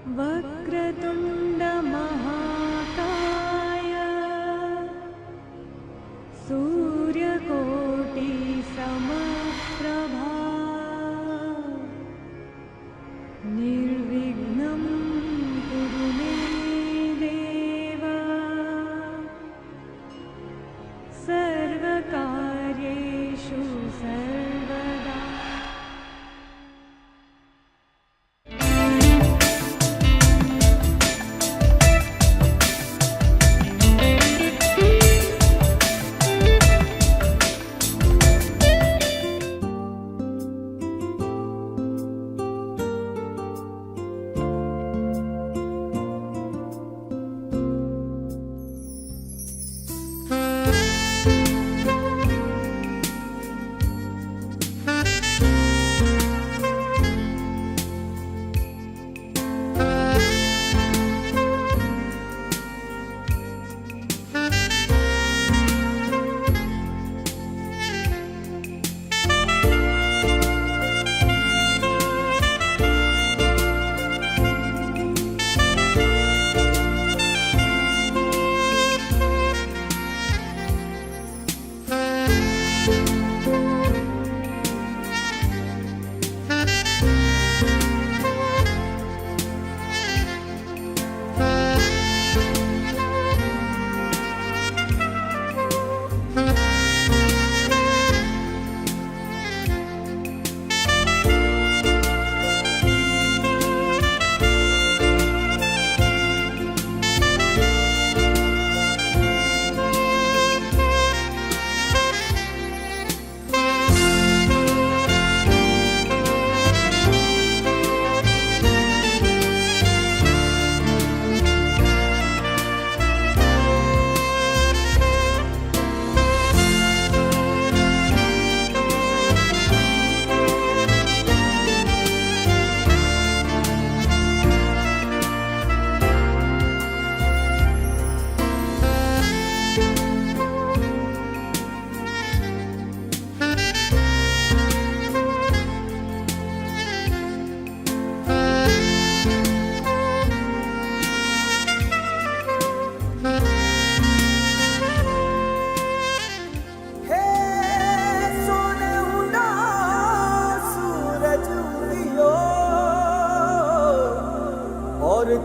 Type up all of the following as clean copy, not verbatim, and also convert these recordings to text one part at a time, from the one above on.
वक्रतुण्ड महाकाय सूर्यकोटि समप्रभा निर्विघ्नं कुरु मे देव सर्वकार्येषु सर्वदा।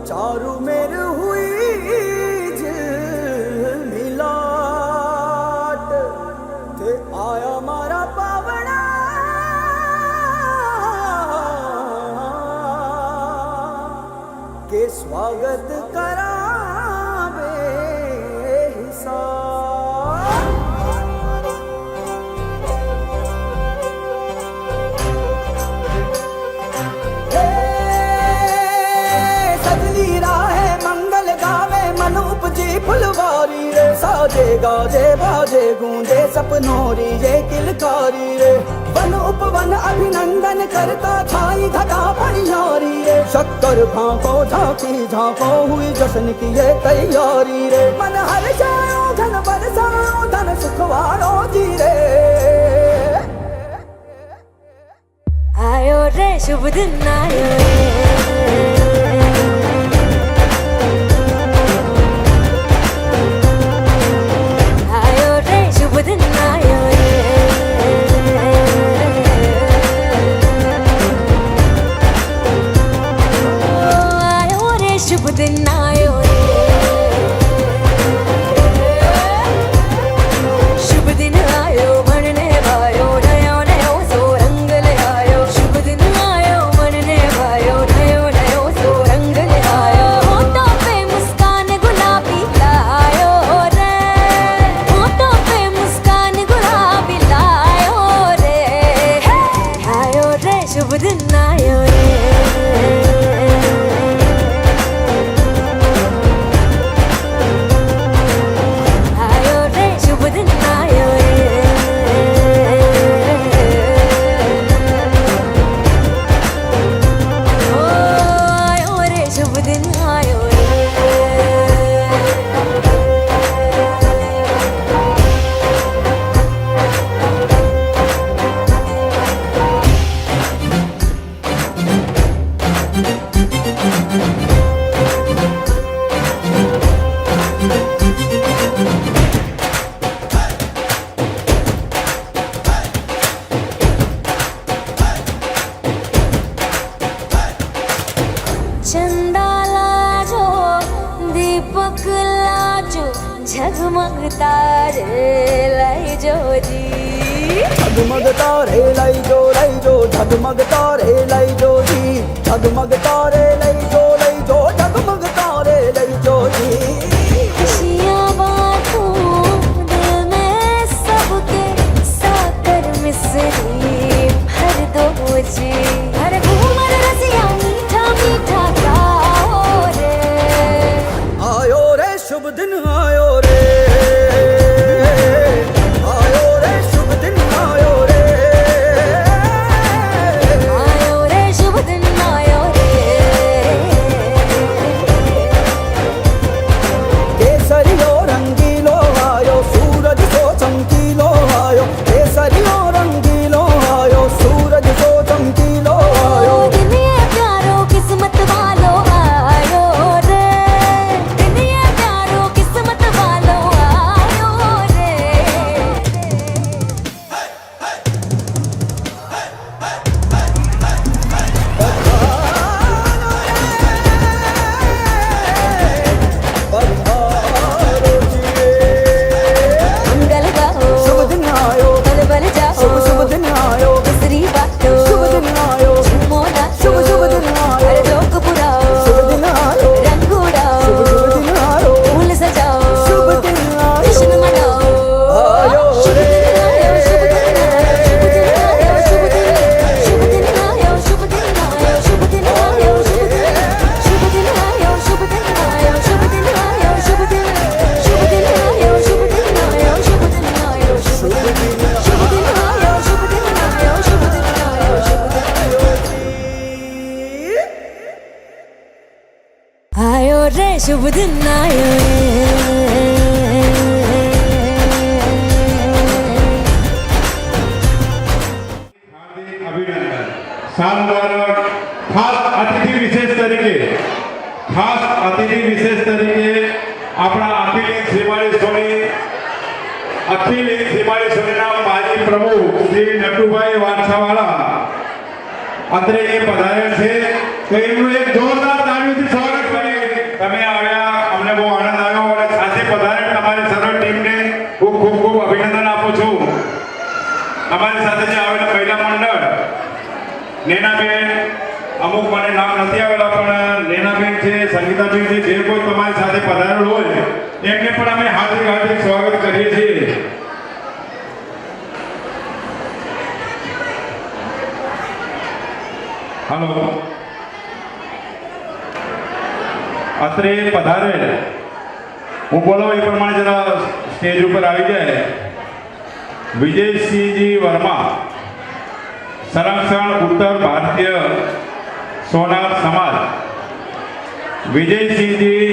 चारू मेर हुई झिलमिलाट ते आया मारा पावना के स्वागत करावे हिसाब। उपजी फुलवारी रे साजे गाजे बाजे गूंजे सपनोरी ये किलकारी रे वन उपवन अभिनंदन करता छाई घटा परियारी रे शक्कर भांको झांकी झांको हुई जश्न की ये तैयारी रे मन हर जाओ धन बरसाओ धन सुखवारो जी रे। आयो रे शुभ दिन आयो रे शुभ दिन आयो रे आयो रे शुभ दिन आयो रे ओ आयो रे शुभ दिन आयो रे। Thank you. चंदा लाजो दीपक लाजो झगमग तारे लाई जो जी झगमग तारे लई जो झगमग तारे लई जो जी झगमग तारे लई जो झगमग तारे लई जो जी खुशियाँ बांटूं दिल में सबके साकर मिसरी भर दो जी हर घूमर रसिया मीठा मीठा गाओ रे आयो रे शुभ दिन आयो रे आयो रे शुभ दिन आयो रे आयो रे शुभ दिन आयो रे केसरियो रंगीलो आयो सूरज सो चमकीलो आयो केसरियो रंगीलो आयो सूरज सो चमकीलो आयो दिन ये प्यारो किस्मत वालो आयो रे दिन ये प्यारो किस्मत वालो आयो रे पधारो जी मंगल गाओ शुभ दिन आयो बल बल जाओ शुभ शुभ दिन आयो बिसरी बाटो शुभ दिन आयो झूमो नाचो शुभ शुभ दिन आयो हर जोक पुराओ शुभ दिन आयो रंग उड़ाओ शुभ शुभ दिन आयो फूल सजाओ शुभ दिन आयो जश्न मनाओ आयो शुभ रे दिन आयो शुभ दिन आयो शुभ दिन आयो शुभ दिन आयो शुभ दिन आयो शुभ दिन आयो शुभ दिन आयो शुभ दिन आयो शुभ दिन आयो शुभ दिन आयो शुभ दिन आयो शुभ दिन आयो शुभ दिन आयो शुभ दिन आयो शुभ दिन आयो शुभ दिन आयो रे शुभ दिन आयो रे हार्दिक अभिनंदन साल मुबारक खास अतिथि विशेष तरीके આપણા અખિલ શ્રીમાળી સોનીના માજી પ્રમુખ શ્રી નટુભાઈ વાછાવાળા અત્રે એ પધાર્યા છે તો એમનું એક જોરદાર તાળીઓથી સ્વાગત કરીએ તમે આવ્યા અમને બહુ આનંદ આવ્યો અને સાથે પધારેલ તમારી સર્વ ટીમને ખૂબ અભિનંદન આપું છું તમારી સાથે જે આવેલા મહિલા મંડળ નેનાબેન અમુક મને નામ નથી આવેલા પણ નેનાબેન છે સંગીતાબેન છે જે કોઈ તમારી સાથે પધારેલ હોય એમને પણ અમે હાર્દિક સ્વાગત કરીએ છીએ હલો અત્રે પધારેલ હું બોલાવું એ પ્રમાણે જરા સ્ટેજ ઉપર આવી જાય વિજયસિંહજી વર્મા સંરક્ષણ ઉત્તર ભારતીય સોનાર સમાજ વિજયસિંહજી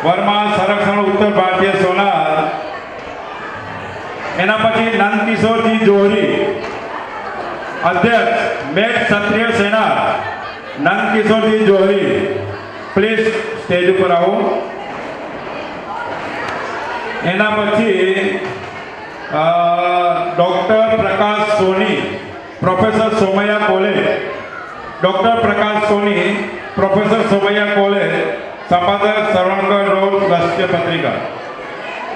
વર્મા સંરક્ષણ ઉત્તર ભારતીય સોનાર એના પછી નંદકિશોરજી જોહરી અધ્યક્ષ મેઘ ક્ષત્રિય સેના નંદકિશોરજી જોહરી પ્લીઝ સ્ટેજ ઉપર આવો એના પછી ડૉક્ટર પ્રકાશ સોની પ્રોફેસર સોમૈયા કોલેજ ડૉક્ટર પ્રકાશ સોની પ્રોફેસર સોમૈયા કોલેજ સંપાદક શ્રવણકર રોડ રાષ્ટ્રીય પત્રિકા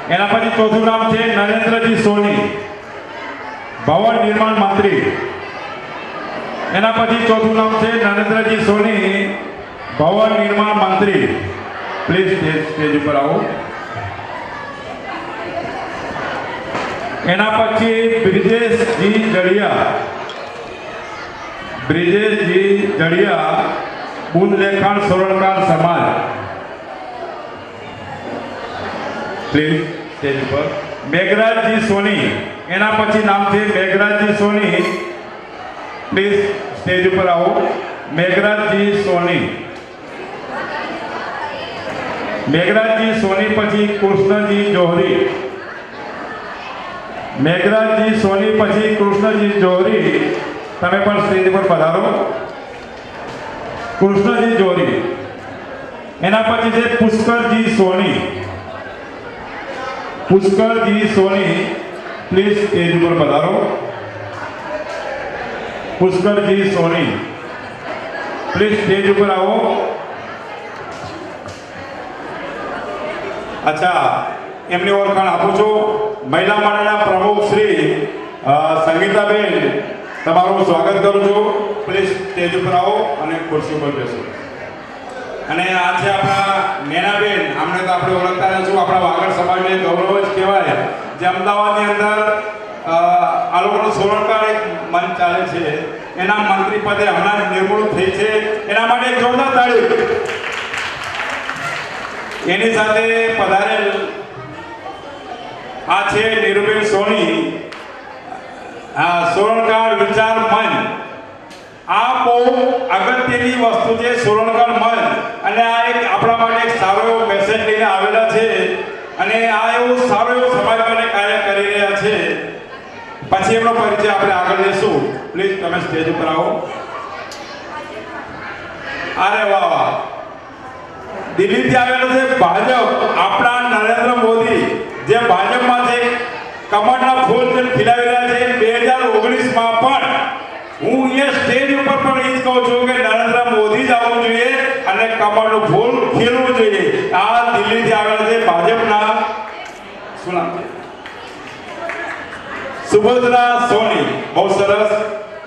એના પછી ચોથું નામ છે નરેન્દ્રજી સોની ભવન નિર્માણ મંત્રી એના પછી ચોથું નામ છે નરેન્દ્રજી સોની ભવન નિર્માણ મંત્રી પ્લીઝ સ્ટેજ ઉપર આવો એના પછી બ્રિજેશજી જડિયા બુંદલેખાણ સોરણકાર સમાજ પ્લીઝ સ્ટેજ ઉપર મેઘરાજજી સોની એના પછી નામ છે મેઘરાજજી સોની પ્લીઝ સ્ટેજ ઉપર આવો મેઘરાજજી સોની પછી કૃષ્ણજી જોહરી મેઘરાજજી સોની પછી કૃષ્ણજી જોહરી તમે પણ સ્ટેજ પર પધારો કૃષ્ણજી જોહરી એના પછી છે પુષ્કરજી સોની પ્લીઝ સ્ટેજ ઉપર પધારો પુષ્કરજી સોની પ્લીઝ સ્ટેજ ઉપર આવો અચ્છા, એમની ઓળખાણ આપું છું. મહિલા મંડળના પ્રમુખ શ્રી સંગીતાબેન, તમારું સ્વાગત કરું છું. પ્લીઝ સ્ટેજ ઉપર આવો અને ખુરશી ઉપર બેસો. અને આ છે આપણા નેનાબેન. આમને તો આપણે ઓળખતા રહીશું, આપણા વાગડ સમાજને ગૌરવ જ કહેવાય. જે અમદાવાદની અંદર આ લોકોનું સોરણકાર એક મંચ ચાલે છે, એના મંત્રી પદે હમણાં નિમણૂક થઈ છે. એના માટે એક જોરદાર તાળી. એની સાથે પધારેલ આ છે નીરુબેન સોની, સોરણકાર વિચાર મંચ. આ બહુ અગત્યની વસ્તુ છે, સોરણકાર મંચ. અને આ એક આપણા માટે એક સારો એવો મેસેજ લઈને આવેલા છે અને આ એવું સારો એવો સમાજ માટે કાર્ય કરી રહ્યા છે. પછી એમનો પરિચય આપણે આગળ લઈશું. પ્લીઝ તમે સ્ટેજ ઉપર આવો. અરે વાહ વાહ, દિલ્હીથી આવેલો છે ભાજપ. આપણા નરેન્દ્ર મોદી જે ભાજપમાં છે, કમળના ફૂલ જે ખીલાવી રહ્યા છે. 2019માં પણ હું એ સ્ટેજ ઉપર પણ એ જ કહું છું કે નરેન્દ્ર મોદી જ આવવું જોઈએ અને કમળનું ફૂલ ખીલવું જોઈએ. આ દિલ્હીથી આવેલા છે ભાજપના, શું નામ છે? સુભદ્રા સોની. બહુ સરસ.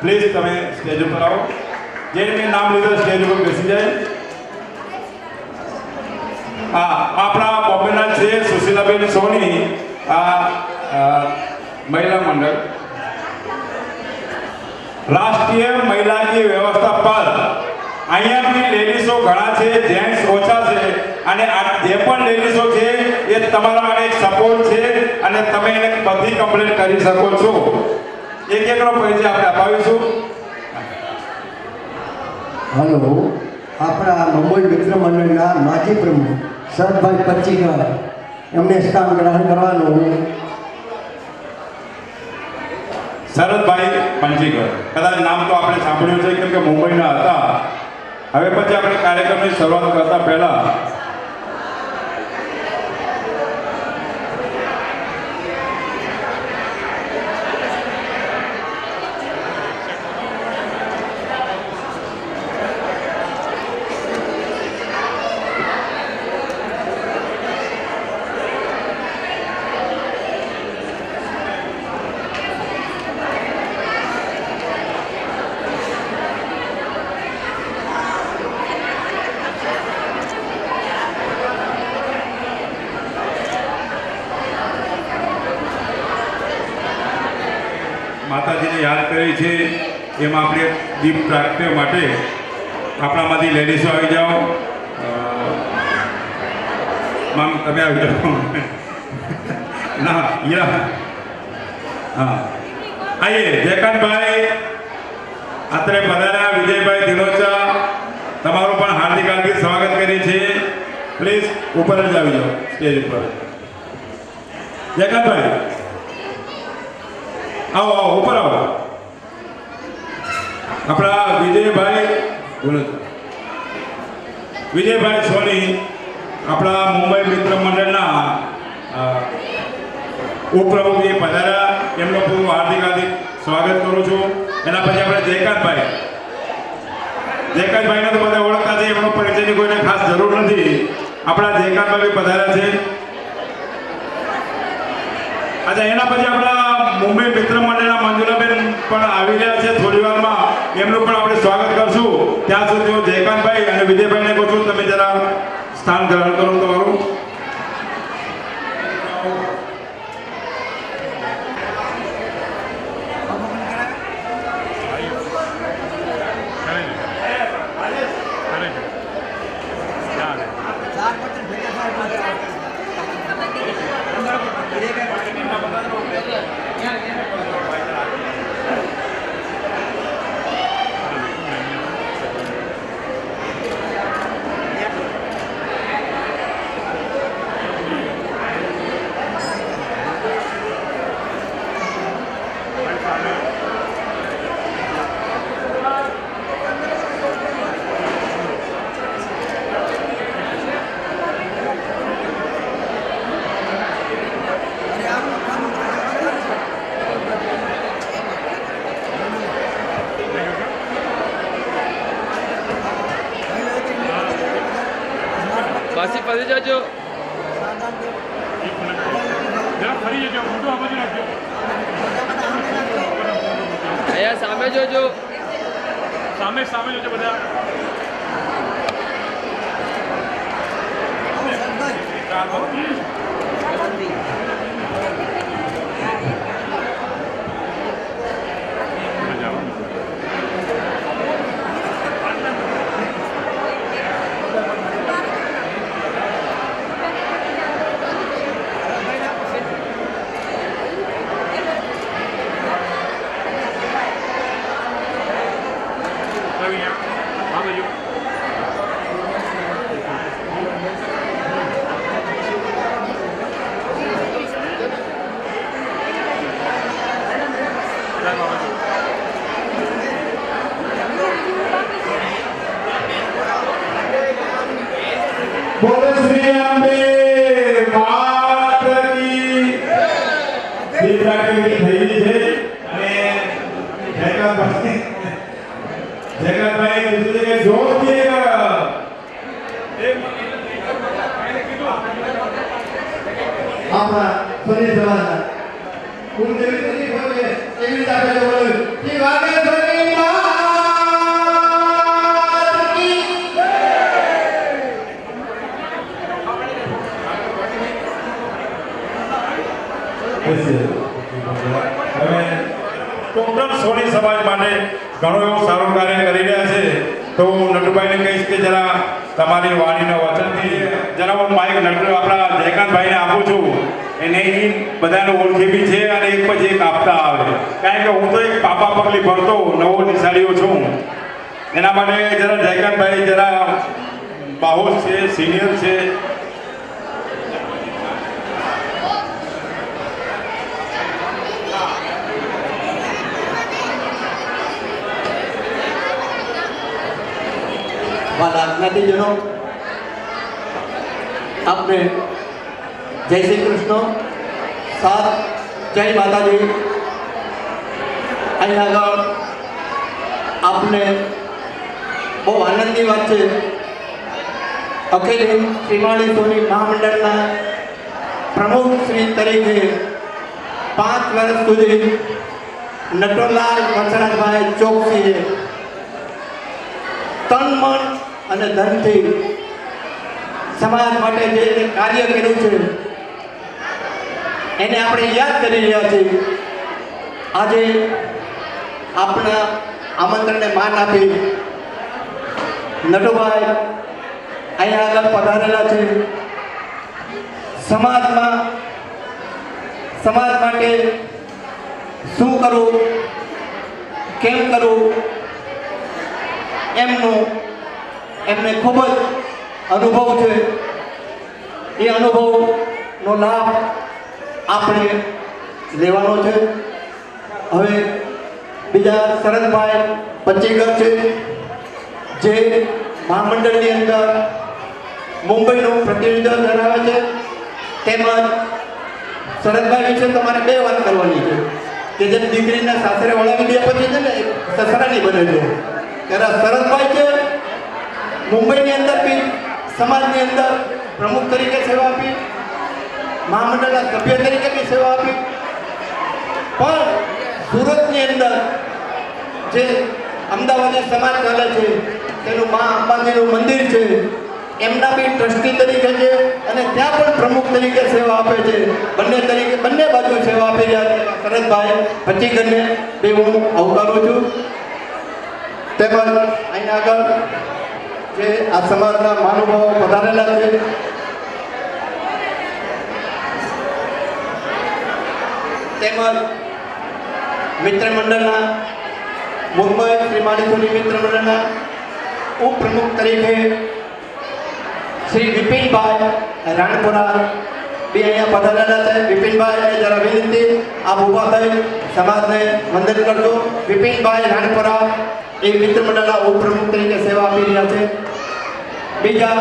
પ્લીઝ તમે સ્ટેજ ઉપર આવો. જેને મેં નામ લીધું સ્ટેજ ઉપર બેસી જાય. હા, આપણા બોમ્બેના છે સુશીલાબેન સોની, महिला मंडल राष्ट्रीय महिला की व्यवस्था पर અહીંયા બી લેડીઝો ઘણા છે, જેન્ટ્સ ઓછા છે. અને આ જે પણ લેડીઝો છે એ તમારા માટે એક સપોર્ટ છે અને તમે એને બધી કમ્પ્લેન કરી શકો છો. એક એકનો પરિચય આપણે અપાવીશું. હલો, આપણા મુંબઈ મિત્ર મંડળના માજી પ્રમુખ શરદભાઈ પચ્ચીકર, એમને સ્થાન ગ્રહણ કરવાનું. શરદભાઈ પંચીકર, કદાચ નામ તો આપણે સાંભળ્યું છે કેમ કે મુંબઈના હતા. હવે પછી આપણે કાર્યક્રમની શરૂઆત કરતા પહેલા માતાજીને યાદ કરી છે. એમાં આપણે દીપ પ્રાગટ્ય માટે આપણામાંથી લેડીઝો આવી જાઓ. મામ તમે આવી જાઓ. ના યા હા, આઈએ જયકાંતભાઈ અત્રે પધાર્યા. વિજયભાઈ દિલોચા, તમારું પણ હાર્દિક હાર્દિક સ્વાગત કરી છે. પ્લીઝ ઉપર જ આવી જાઓ સ્ટેજ ઉપર. જયકાંતભાઈ આવો આવો, ઉપર આવો. આપણા વિજયભાઈ બોલો, વિજયભાઈ સોની આપણા મુંબઈ મિત્ર મંડળના ઉપપ્રમુખ એ પધાર્યા. એમનો પૂરું હાર્દિક હાર્દિક સ્વાગત કરું છું. એના પછી આપણે જયકાંતભાઈ, જયકાંતભાઈને તો બધા ઓળખતા છે, એમનો પરિચયની કોઈને ખાસ જરૂર નથી. આપણા જયકાંતભાઈ પધાર્યા છે. અચ્છા, એના પછી આપણા મુંબઈ મિત્ર મંડળના મંજુલાબેન પણ આવી રહ્યા છે થોડી વારમાં. એમનું પણ આપણે સ્વાગત કરશું. ત્યાં સુધી હું જયકાંતભાઈ અને વિજયભાઈને કહું છું, તમે જરા સ્થાન ગ્રહણ કરો તમારું. Masih pada jauh. જરા ફરી જજો ફોટો આ બાજુ રાખજો અહીંયા સામે જોજો સામે સામે જોજો બધા બોલો શ્રી અંબે માત કી શિવરાત્રી થઈ ગઈ છે અને જયકાંતભાઈ કીધું છે કે જોરથી આપણા સોની સમાજના કુલદેવી તરીકે હોય એવી રીતે આપણે બોલ્યું કે વાગે સોની માત કી હવે ટોટલ સોની સમાજ માટે ઘણું એવું સારું કાર્ય કરી રહ્યા છે તો હું નટુભાઈને કહીશ કે જરા તમારી વાણીના વચનથી જરા હું માઇક નટુ આપણા જયકાંતભાઈને આપું છું એને બધાને ઓળખી બી છે અને એક પછી એક આપતા આવે કારણ કે હું તો એક પાપા પગલી ભરતો નવો નિશાળીઓ છું એના માટે જરા જયકાંતભાઈ જરા બાહોશ છે સિનિયર છે વાલા જ્ઞાતિજનો આપને જય શ્રી કૃષ્ણ સાથ જય માતાજી અહીં આગળ આપને બહુ આનંદની વાત છે અખિલ શ્રીમાળી સોની મહામંડળના પ્રમુખ શ્રી તરીકે 5 વર્ષ સુધી નટોલાલ વંશરાજભાઈ ચોકસીએ તન મન અને ધનથી સમાજ માટે જે કાર્ય કર્યું છે એને આપણે યાદ કરી રહ્યા છીએ આજે આપણા આમંત્રણને માન આપી નટુભાઈ અહીંયા આગળ પધારેલા છે સમાજ માટે શું કરવું કેમ કરવું એમને ખૂબ જ અનુભવ છે એ અનુભવનો લાભ આપણે લેવાનો છે હવે બીજા શરદભાઈ પચ્ચીગર છે જે મહામંડળની અંદર મુંબઈનું પ્રતિનિધિત્વ ધરાવે છે તેમજ શરદભાઈ વિશે તમારે 2 વાત કરવાની છે કે જેમ દીકરીના સાસરે વળાવી દે પછી છે ને સસરાની બને છે ત્યારે શરદભાઈ છે મુંબઈની અંદર બી સમાજની અંદર પ્રમુખ તરીકે સેવા આપી મહામંડળના સભ્ય તરીકે બી સેવા આપી પણ સુરતની અંદર જે અમદાવાદી સમાજ ચાલે છે તેનું મા અંબાજીનું મંદિર છે એમના બી ટ્રસ્ટી તરીકે છે અને ત્યાં પણ પ્રમુખ તરીકે સેવા આપે છે બંને બાજુ સેવા આપી રહ્યા છે શરદભાઈ પચ્ચીગરને બે હું આવકારું છું તેમજ અહીં આગળ જે આ સમાજના મહાનુભાવો પધારેલા છે તેમજ મિત્ર મંડળના મુંબઈ શ્રીમાળી સોની મિત્ર મંડળના ઉપપ્રમુખ તરીકે શ્રી વિપિનભાઈ રાણપુરા બી અહીંયા પધારેલા છે વિપિનભાઈ જરા વિનંતી આપ ઊભા થઈ સમાજને વંદન કરજો વિપિનભાઈ રાણપુરા એ મિત્ર મંડળના ઉપપ્રમુખ તરીકે સેવા આપી રહ્યા છે બીજા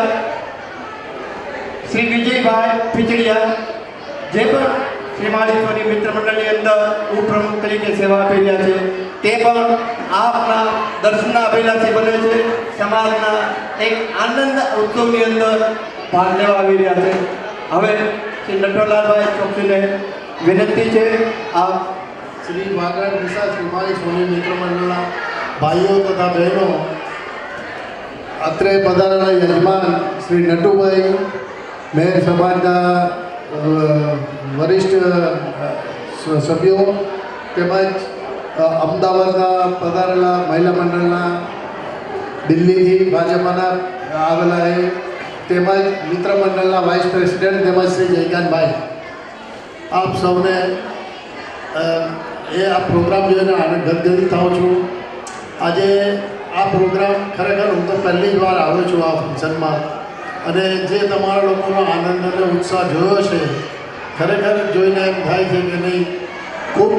શ્રી વિજયભાઈ પીચડિયા જે પણ શ્રીમાળી સોની મિત્ર મંડળની અંદર ઉપપ્રમુખ તરીકે સેવા આપી રહ્યા છે તે પણ આપના દર્શનના અભિલાષી બને છે સમાજના એક આનંદ ઉત્સવની અંદર ભાગ લેવા આવી રહ્યા છે હવે શ્રી નટવરલાલભાઈ ચોકસીને વિનંતી છે આ શ્રી વાગડ વિશા શ્રીમાળી સોની મિત્ર મંડળના ભાઈઓ તથા બહેનો, અત્રે પધારેલા યજમાન શ્રી નટુભાઈ, મેર સમાજના વરિષ્ઠ સભ્યો તેમજ અમદાવાદના પધારેલા મહિલા મંડળના દિલ્હીથી ભાજપાના આવેલા એ તેમજ મિત્ર મંડળના વાઇસ પ્રેસિડેન્ટ તેમજ શ્રી જયકાંતભાઈ, આપ સૌને આ પ્રોગ્રામ જોઈને આનંદ ગદગદિત થાઉં છું. આજે આ પ્રોગ્રામ ખરેખર હું તો પહેલી જ વાર આવ્યો છું આ ફંક્શનમાં, અને જે તમારા લોકોનો આનંદ અને ઉત્સાહ જોયો છે ખરેખર જોઈને એમ થાય છે કે નહીં, ખૂબ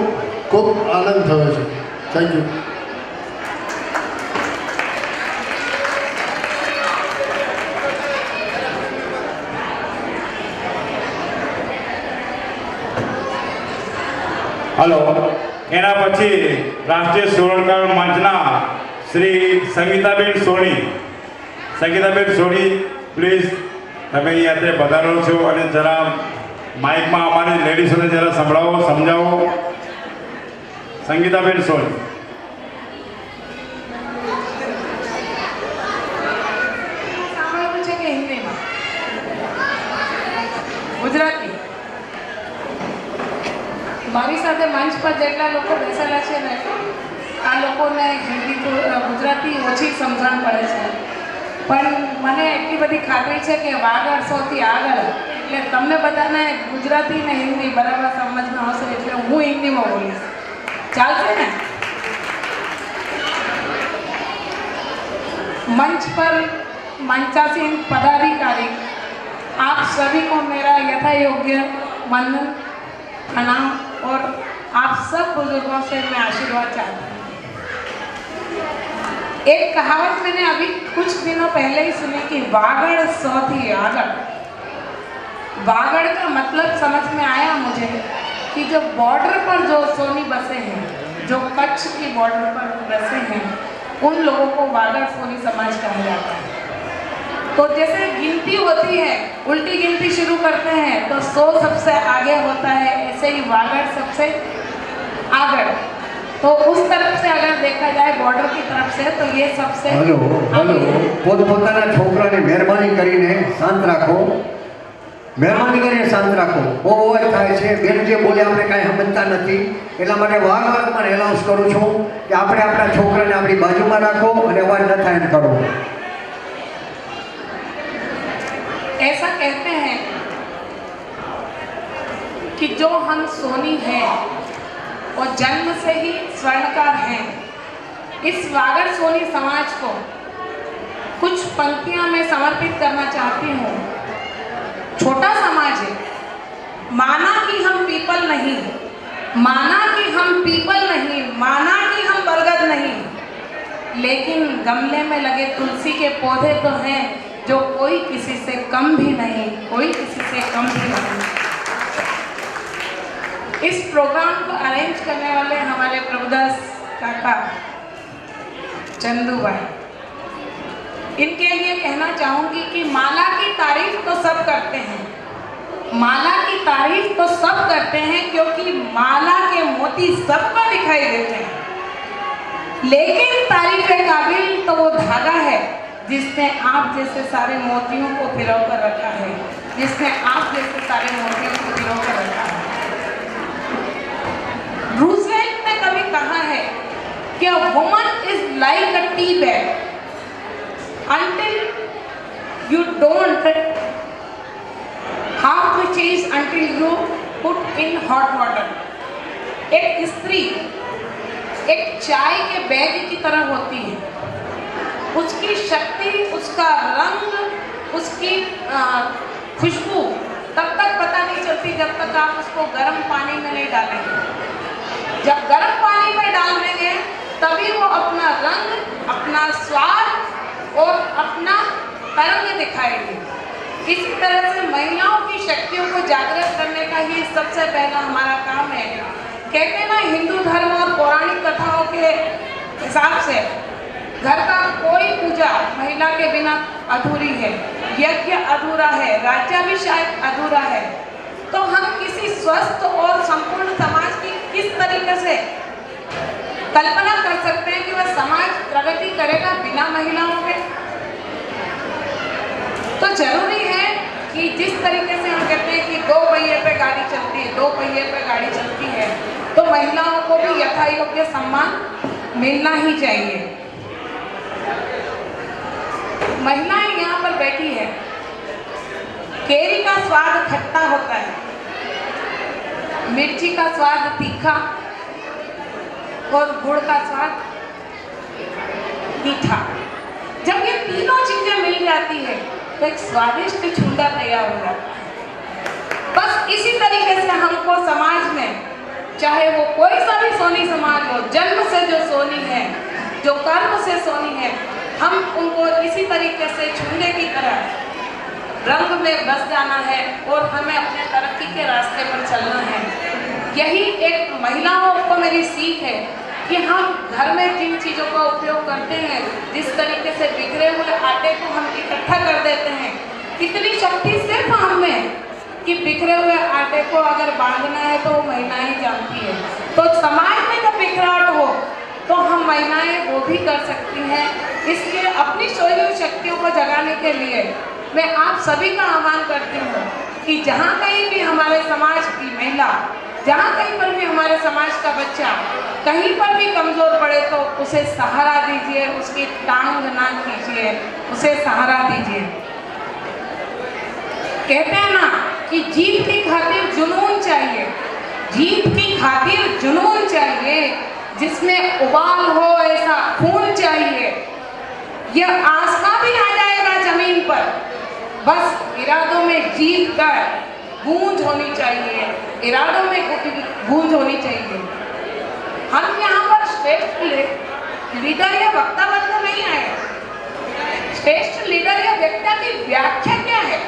ખૂબ આનંદ થયો છે. Thank you. હલો. એના પછી રાષ્ટ્રીય સુવર્ણકાર મંચના શ્રી સંગીતાબેન સોની. સંગીતાબેન સોની, પ્લીઝ તમે અહીંયા પધારો છો અને જરા માઇકમાં અમારી લેડીઝોને જરા સંભળાવો, સમજાવો. સંગીતાબેન સોની. સાંભળ્યું છે કે હિન્દીમાં? ગુજરાતી. મારી સાથે મંચ પર જેટલા લોકો બેસેલા છે ને, આ લોકોને હિન્દી ગુજરાતી ઓછી સમજણ પડે છે, પણ મને એટલી બધી ખાતરી છે કે વાગડ સૌથી આગળ, એટલે તમને બધાને ગુજરાતી ને હિન્દી બરાબર સમજમાં આવશે, એટલે હું હિન્દીમાં બોલીશ. ચાલશે ને? मंच पर मंचासीन पदाधिकारी, आप सभी को मेरा यथा योग्य वंदन प्रणाम, और आप सब बुजुर्गों से मैं आशीर्वाद चाहती हूँ. एक कहावत मैंने अभी कुछ दिनों पहले ही सुनी कि वागड़ सौथी आगड़. वागड़ का मतलब समझ में आया मुझे कि जो बॉर्डर पर जो सोनी बसे हैं, जो कच्छ की बॉर्डर पर बसे हैं, उन लोगों को वागड़ सोनी समाज कहा जाता है. तो जैसे गिनती होती है, उल्टी गिनती शुरू करते हैं तो 100 सबसे आगे होता है, ऐसे ही वागड़ सबसे आगड़. तो उस तरफ से अगर देखा जाए बॉर्डर की तरफ से, तो ये सबसे હલો પોતપોતાના છોકરાને મહેરબાની કરીને શાંત રાખો, મહેરબાની કરીને શાંત રાખો. બહુ અવાજ થાય છે, બેન જે બોલે આપણે કાંઈ સમજતા નથી, એટલા માટે વારંવાર એનાઉન્સ કરું છું કે આપણે આપણા છોકરાને આપણી બાજુમાં રાખો અને અવાજ ન થાય એમ કરો. ऐसा कहते हैं कि जो हम सोनी हैं और जन्म से ही स्वर्णकार हैं. इस वागड़ सोनी समाज को कुछ पंक्तियां मैं समर्पित करना चाहती हूँ. छोटा समाज है, माना कि हम पीपल नहीं, माना कि हम पीपल नहीं, माना कि हम बरगद नहीं, लेकिन गमले में लगे तुलसी के पौधे तो हैं जो कोई किसी से कम भी नहीं, कोई किसी से कम भी नहीं. इस प्रोग्राम को अरेंज करने वाले हमारे प्रभुदास काका चंदू भाई, इनके लिए कहना चाहूँगी कि माला की तारीफ तो सब करते हैं, माला की तारीफ तो सब करते हैं, क्योंकि माला के मोती सबको दिखाई देते हैं, लेकिन तारीफ के काबिल तो वो धागा है जिसने आप जैसे सारे मोतियों को पिरो कर रखा है, जिसने आप जैसे सारे मोतियों को पिरो कर रखा है. रूजवेल्ट ने कभी कहा है कि a woman is like a tea bag until you don't half the cheese until you put in hot water. एक स्त्री एक चाय के बैग की तरह होती है, उसकी शक्ति, उसका रंग, उसकी खुशबू तब तक पता नहीं चलती जब तक आप उसको गर्म पानी में नहीं डालेंगे. जब गर्म पानी में डाल देंगे तभी वो अपना रंग, अपना स्वाद और अपना तरंग दिखाएगी. इसी तरह से महिलाओं की शक्तियों को जागृत करने का ही सबसे पहला हमारा काम है. कहते हैं ना, हिंदू धर्म और पौराणिक कथाओं के हिसाब से घर का कोई पूजा महिला के बिना अधूरी है. यज्ञ अधूरा है, राज्याभिषेक अधूरा है, तो हम किसी स्वस्थ और संपूर्ण समाज की किस तरीके से कल्पना कर सकते हैं कि वह समाज प्रगति करेगा बिना महिलाओं के? तो जरूरी है कि जिस तरीके से हम कहते हैं कि 2 पहिए पे गाड़ी चलती है, 2 पहिए पे गाड़ी चलती है, तो महिलाओं को भी यथा योग्य सम्मान मिलना ही चाहिए। महिलाएं यहाँ पर बैठी है, केरी का स्वाद खट्टा होता है, मिर्ची का स्वाद तीखा और गुड़ का स्वाद मीठा। जब ये तीनों चीजें मिल जाती है तो एक स्वादिष्ट छुंदा तैयार हो जाता है। बस इसी तरीके से हमको समाज में, चाहे वो कोई सा भी सोनी समाज हो, जन्म से जो सोनी है, जो कर्म से सोनी है, हम उनको इसी तरीके से छुंदे की तरह रंग में बस जाना है और हमें अपने तरक्की के रास्ते पर चलना है। यही एक महिलाओं को मेरी सीख है कि हम घर में जिन चीज़ों का उपयोग करते हैं, जिस तरीके से बिखरे हुए आटे को हम इकट्ठा कर देते हैं, कितनी शक्ति सिर्फ हम में कि बिखरे हुए आटे को अगर बांधना है तो वो महिलाएं ही जानती है। तो समाज में जब बिखराहट हो तो हम महिलाएं वो भी कर सकती हैं। इसलिए अपनी सोई हुई शक्तियों को जगाने के लिए मैं आप सभी का आह्वान करती हूँ कि जहाँ कहीं भी हमारे समाज की महिला, जहाँ कहीं पर भी हमारे समाज का बच्चा कहीं पर भी कमजोर पड़े तो उसे सहारा दीजिए, उसकी टांग ना खींचिए, उसे सहारा दीजिए। कहते हैं ना कि जीत की खातिर जुनून चाहिए, जीत की खातिर जुनून चाहिए, जिसमें उबाल हो ऐसा खून चाहिए। यह आसमां भी आ जाएगा जमीन पर, बस इरादों में जीत का गूंज होनी चाहिए, इरादों में गूंज होनी चाहिए। हम यहाँ पर श्रेष्ठ लीडर या वक्ता बनकर नहीं आए। श्रेष्ठ लीडर या वक्ता की व्याख्या क्या है?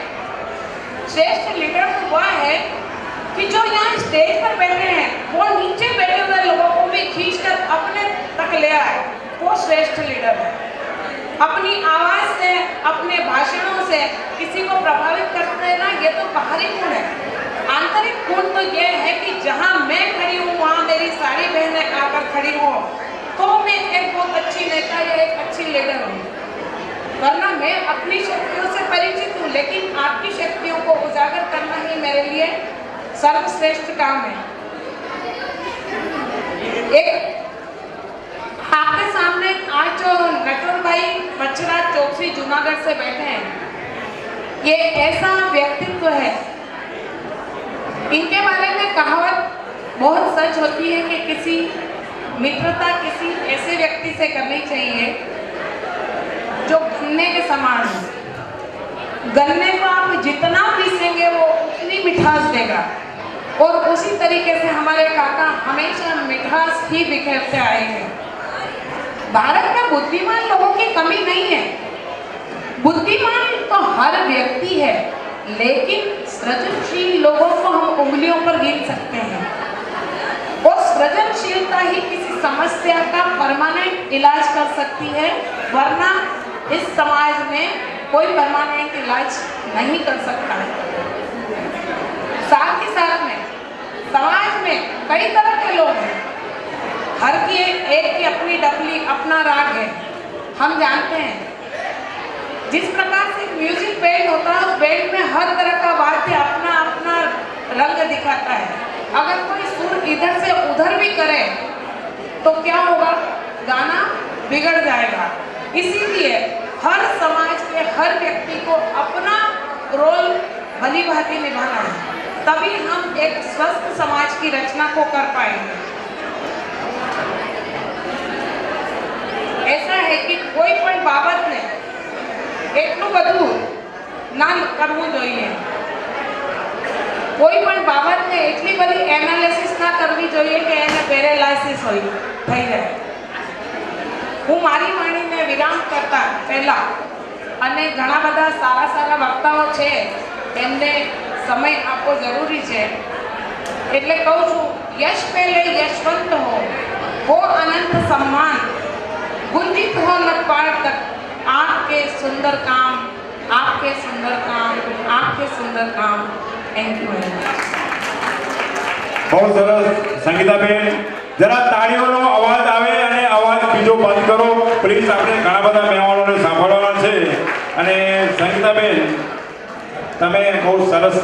श्रेष्ठ लीडर तो वह है कि जो यहाँ स्टेज पर बैठे हैं वो नीचे बैठे हुए लोगों को भी खींचकर अपने तक ले आए, वो श्रेष्ठ लीडर है। अपनी आवाज से, अपने भाषणों से किसी को प्रभावित करते हैं ना, ये तो बाहरी गुण है। आंतरिक गुण तो ये है कि जहाँ मैं खड़ी हूँ वहाँ मेरी सारी बहनें आकर खड़ी हो तो मैं एक बहुत अच्छी नेता या एक अच्छी लीडर हूँ। वरना मैं अपनी शक्तियों से परिचित हूँ, लेकिन आपकी शक्तियों को उजागर करना ही मेरे लिए सर्वश्रेष्ठ काम है। एक आपके सामने आज जो नटवर भाई बचराज चौकसी जूनागढ़ से बैठे हैं, ये ऐसा व्यक्तित्व है, इनके बारे में कहावत बहुत सच होती है कि किसी मित्रता किसी ऐसे व्यक्ति से करनी चाहिए जो गन्ने के समान हो। गन्ने को आप जितना पीसेंगे वो उतनी मिठास देगा, और उसी तरीके से हमारे काका हमेशा मिठास ही बिखेरते आए हैं। भारत में बुद्धिमान लोगों की कमी नहीं है, बुद्धिमान तो हर व्यक्ति है, लेकिन सृजनशील लोगों को हम उंगलियों पर गिन सकते हैं, और सृजनशीलता ही किसी समस्या का परमानेंट इलाज कर सकती है, वरना इस समाज में कोई परमानेंट इलाज नहीं कर सकता है। साथ ही साथ में समाज में कई तरह के लोग हैं, हर की एक की अपनी डफली, अपना राग है। हम जानते हैं जिस प्रकार से म्यूजिक बैंड होता है, उस बैंड में हर तरह का वाद्य अपना अपना रंग दिखाता है। अगर कोई सुर इधर से उधर भी करे तो क्या होगा? गाना बिगड़ जाएगा। इसीलिए हर समाज के हर व्यक्ति को अपना रोल भली भांति निभाना है, तभी हम एक स्वस्थ समाज की रचना को कर पाएंगे। ऐसा है कि कोई पण बाबतने એટલું બધું ના કરવું જોઈએ, કોઈ પણ બાબતને એટલી બધી એનાલિસિસ ના કરવી જોઈએ કે એને પેરેલાઇસિસ થઈ જાય। હું મારી વાણીને વિરામ કરતા પહેલા અને ઘણા બધા સારા સારા વક્તાઓ છે એમને સમય આપવો જરૂરી છે, એટલે કહું છું, યશ પહેલે યશવંત हो अनंत सम्मान, गुंजित हो न पार तक आपके सुंदर काम, आपके सुंदर काम थैंक यू वेरी मच બહુ સરસ સંગીતાબેન, જરા તાળીઓનો અવાજ આવે અને અવાજ બીજો બંધ કરો પ્લીઝ. આપણે ઘણા બધા મહેમાનોને સાંભળવાના છે. અને સંગીતાબેન, તમે બહુ સરસ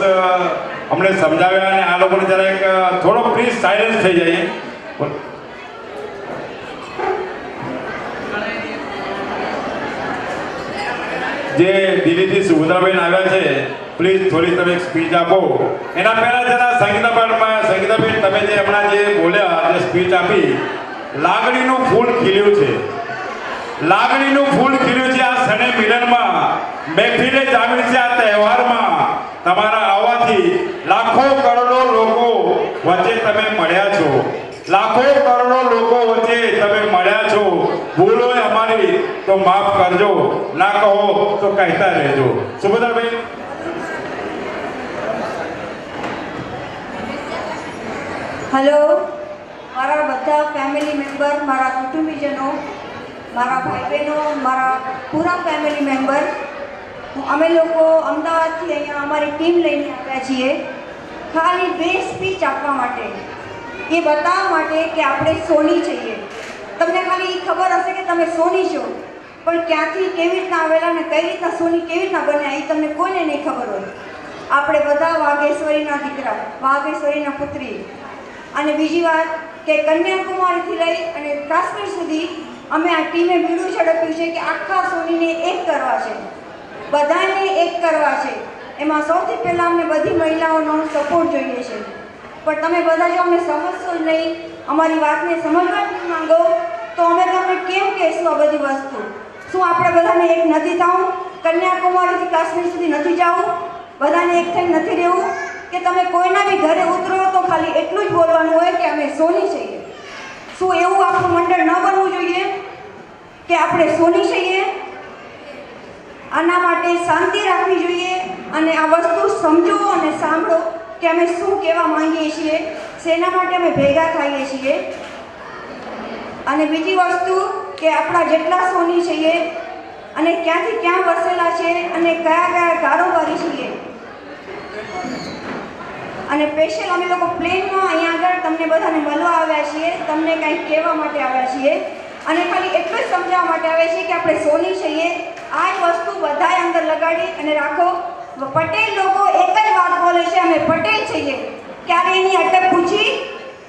અમને સમજાવ્યા અને આ લોકોને જરા એક થોડો પ્લીઝ સાયલેન્સ થઈ જાય. જે દિલ્હીથી સુભદ્રાબેન આવ્યા છે, પ્લીઝ થોડી તમે સ્પીચ આપો. એના પહેલા જરા સંગીતાબેન તમે જે હમણાં જે બોલ્યા, જે સ્પીચ આપી, લાગણીનું ફૂલ ખીલ્યું છે. લાગણીનું ફૂલ ખીલ્યું છે આ સને મિલનમાં. મહેફિલે જામી છે આ તહેવારમાં. તમારા આવવાથી લાખો કરોડો લોકો વચ્ચે તમે મળ્યા છો. લાખો કરોડો લોકો વચ્ચે તમે મળ્યા છો. ભૂલ હોય અમારી તો માફ કરજો, ના કહો તો કહેતા રહેજો. સુભદ્રાબેન. હેલો, મારા બધા ફેમિલી મેમ્બર, મારા કુટુંબીજનો, મારા ભાઈ બહેનો, મારા પૂરા ફેમિલી મેમ્બર, અમે લોકો અમદાવાદથી અહીંયા અમારી ટીમ લઈને આવ્યા છીએ ખાલી 2 સ્પીચ આપવા માટે, એ બતાવવા માટે કે આપણે સોની છીએ. તમને ખાલી ખબર હશે કે તમે સોની છો, પણ ક્યાંથી કેવી રીતના આવેલા ને કઈ રીતના સોની કેવી રીતના બન્યા એ તમને કોઈને નહીં ખબર હોય. આપણે બધા વાઘેશ્વરીના દીકરા, વાઘેશ્વરીના પુત્રી. અને બીજી વાત કે કન્યાકુમારીથી લઈ અને કાશ્મીર સુધી અમે આ ટીમે બીડું ઝડપ્યું છે કે આખા સોનીને એક કરવા છે, બધાને એક કરવા છે. એમાં સૌથી પહેલાં અમને બધી મહિલાઓનો સપોર્ટ જોઈએ છે. પણ તમે બધા જો અમને સમજશો જ નહીં, અમારી વાતને સમજવા જ માંગો, તો અમે તમને કેમ કહેશું આ બધી વસ્તુ? શું આપણે બધાને એક નથી થવું? કન્યાકુમારીથી કાશ્મીર સુધી નથી જવું? બધાને એક થઈને નથી રહેવું? કે તમે કોઈના બી ઘરે ઉતરો તો ખાલી એટલું જ બોલવાનું હોય કે અમે સોની છીએ? શું એવું આપણું મંડળ ન બનવું જોઈએ કે આપણે સોની છીએ? આના માટે શાંતિ રાખવી જોઈએ અને આ વસ્તુ સમજો અને સાંભળો કે અમે શું કહેવા માંગીએ છીએ, શેના માટે અમે ભેગા થઈએ છીએ. અને બીજી વસ્તુ કે આપણા જેટલા સોની છીએ અને ક્યાંથી ક્યાં વસેલા છે અને કયા કયા કારોબારી છીએ. અને સ્પેશિયલ અમે લોકો પ્લેનમાં અહીંયા આગળ તમને બધાને મળવા આવ્યા છીએ, તમને કંઈક કહેવા માટે આવ્યા છીએ અને ખાલી એટલું જ સમજાવવા માટે આવ્યા છીએ કે આપણે સોની છીએ. આ જ વસ્તુ બધાએ અંદર લગાડી અને રાખો. પટેલ લોકો એક જ વાત બોલે છે, અમે પટેલ છીએ. ક્યારે એની અટક પૂછી?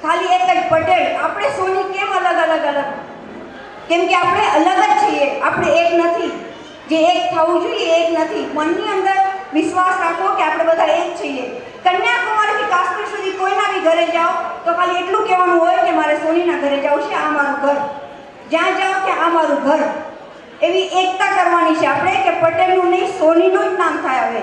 ખાલી એક જ પટેલ. આપણે સોની કેમ અલગ અલગ અલગ? કેમ કે આપણે અલગ જ છીએ, આપણે એક નથી. જે એક થવું જોઈએ એક નથી. મનની અંદર વિશ્વાસ રાખો કે આપણે બધા એક છીએ. કન્યાકુમારીથી કાશ્મીર સુધી કોઈના બી ઘરે જાઓ તો ખાલી એટલું કહેવાનું હોય કે મારે સોનીના ઘરે જવું છે, આ મારું ઘર. જ્યાં જાઓ કે આ મારું ઘર. એવી એકતા કરવાની છે આપણે કે પટેલનું નહીં સોનીનું જ નામ થાય. હવે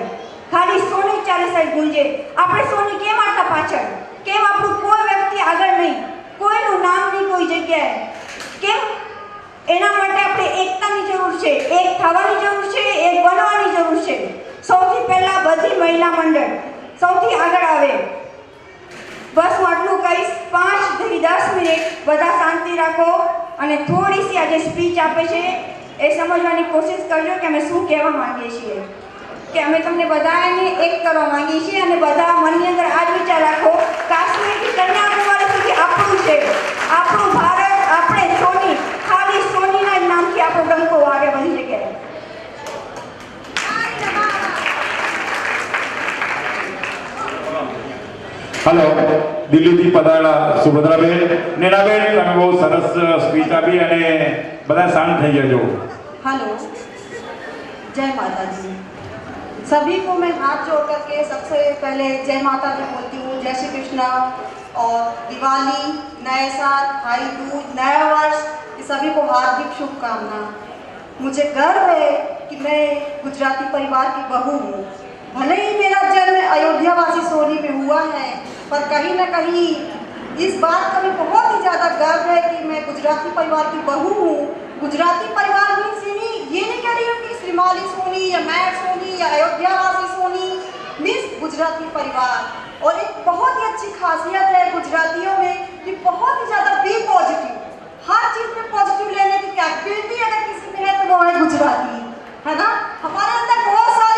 ખાલી સોની ચારે સાઈડ ગુંજે. આપણે સોની કેમ આટલા પાછળ? કેમ આપણું કોઈ વ્યક્તિ આગળ નહીં? કોઈનું નામ નહીં કોઈ જગ્યાએ? કેમ? એના માટે આપણે એકતાની જરૂર છે, એક થવાની જરૂર છે, એક બનવાની જરૂર છે. સૌથી પહેલાં બધી મહિલા મંડળ સૌથી આગળ આવે. બસ હું આટલું કહીશ. 5 થી 10 મિનિટ બધા શાંતિ રાખો અને થોડી સી આજે સ્પીચ આપે છે એ સમજવાની કોશિશ કરજો કે અમે શું કહેવા માંગીએ છીએ. કે અમે તમને બધાને એક કરવા માંગીએ છીએ અને બધા મનની અંદર આ જ વિચાર રાખો, કાશ્મીરથી કન્યાકુમારી સુધી આપણું છે, આપણું ભારત, આપણે સોની. ખાલી સોનીના જ નામથી આપણો ડંકો વાગે બધી જગ્યાએ. હલો, દિલ્હીથી પધારેલા સુભદ્રાબેન, નેનાબેન, તમે બહુ સરસ સ્પીચ આપી અને બધા શાંત થઈ જજો. हेलो, जय माता दी. सभी को मैं हाथ जोड़ करके सबसे पहले जय माता दी बोलती हूँ. जय श्री कृष्ण और दिवाली, नए साल, भाई दूज, नया वर्ष, ये सभी को हार्दिक शुभकामना. मुझे गर्व है कि मैं गुजराती परिवार की बहू हूँ. भले ही मेरा जन्म अयोध्यावासी सोनी में हुआ है, पर कहीं ना कहीं इस बात का भी बहुत ही ज़्यादा गर्व है कि मैं गुजराती परिवार की बहू हूँ. गुजराती परिवार मीन्स ये नहीं कह रही हूँ कि श्रीमाली सोनी या मैं सोनी या अयोध्यावासी सोनी, मीन्स गुजराती परिवार. और एक बहुत ही अच्छी खासियत है गुजरातियों में कि बहुत ही ज़्यादा बी पॉजिटिव, हर चीज़ में पॉजिटिव लेने की कैपेबिलिटी अगर किसी में है तो वो है गुजराती, है ना. हमारे अंदर बहुत सारे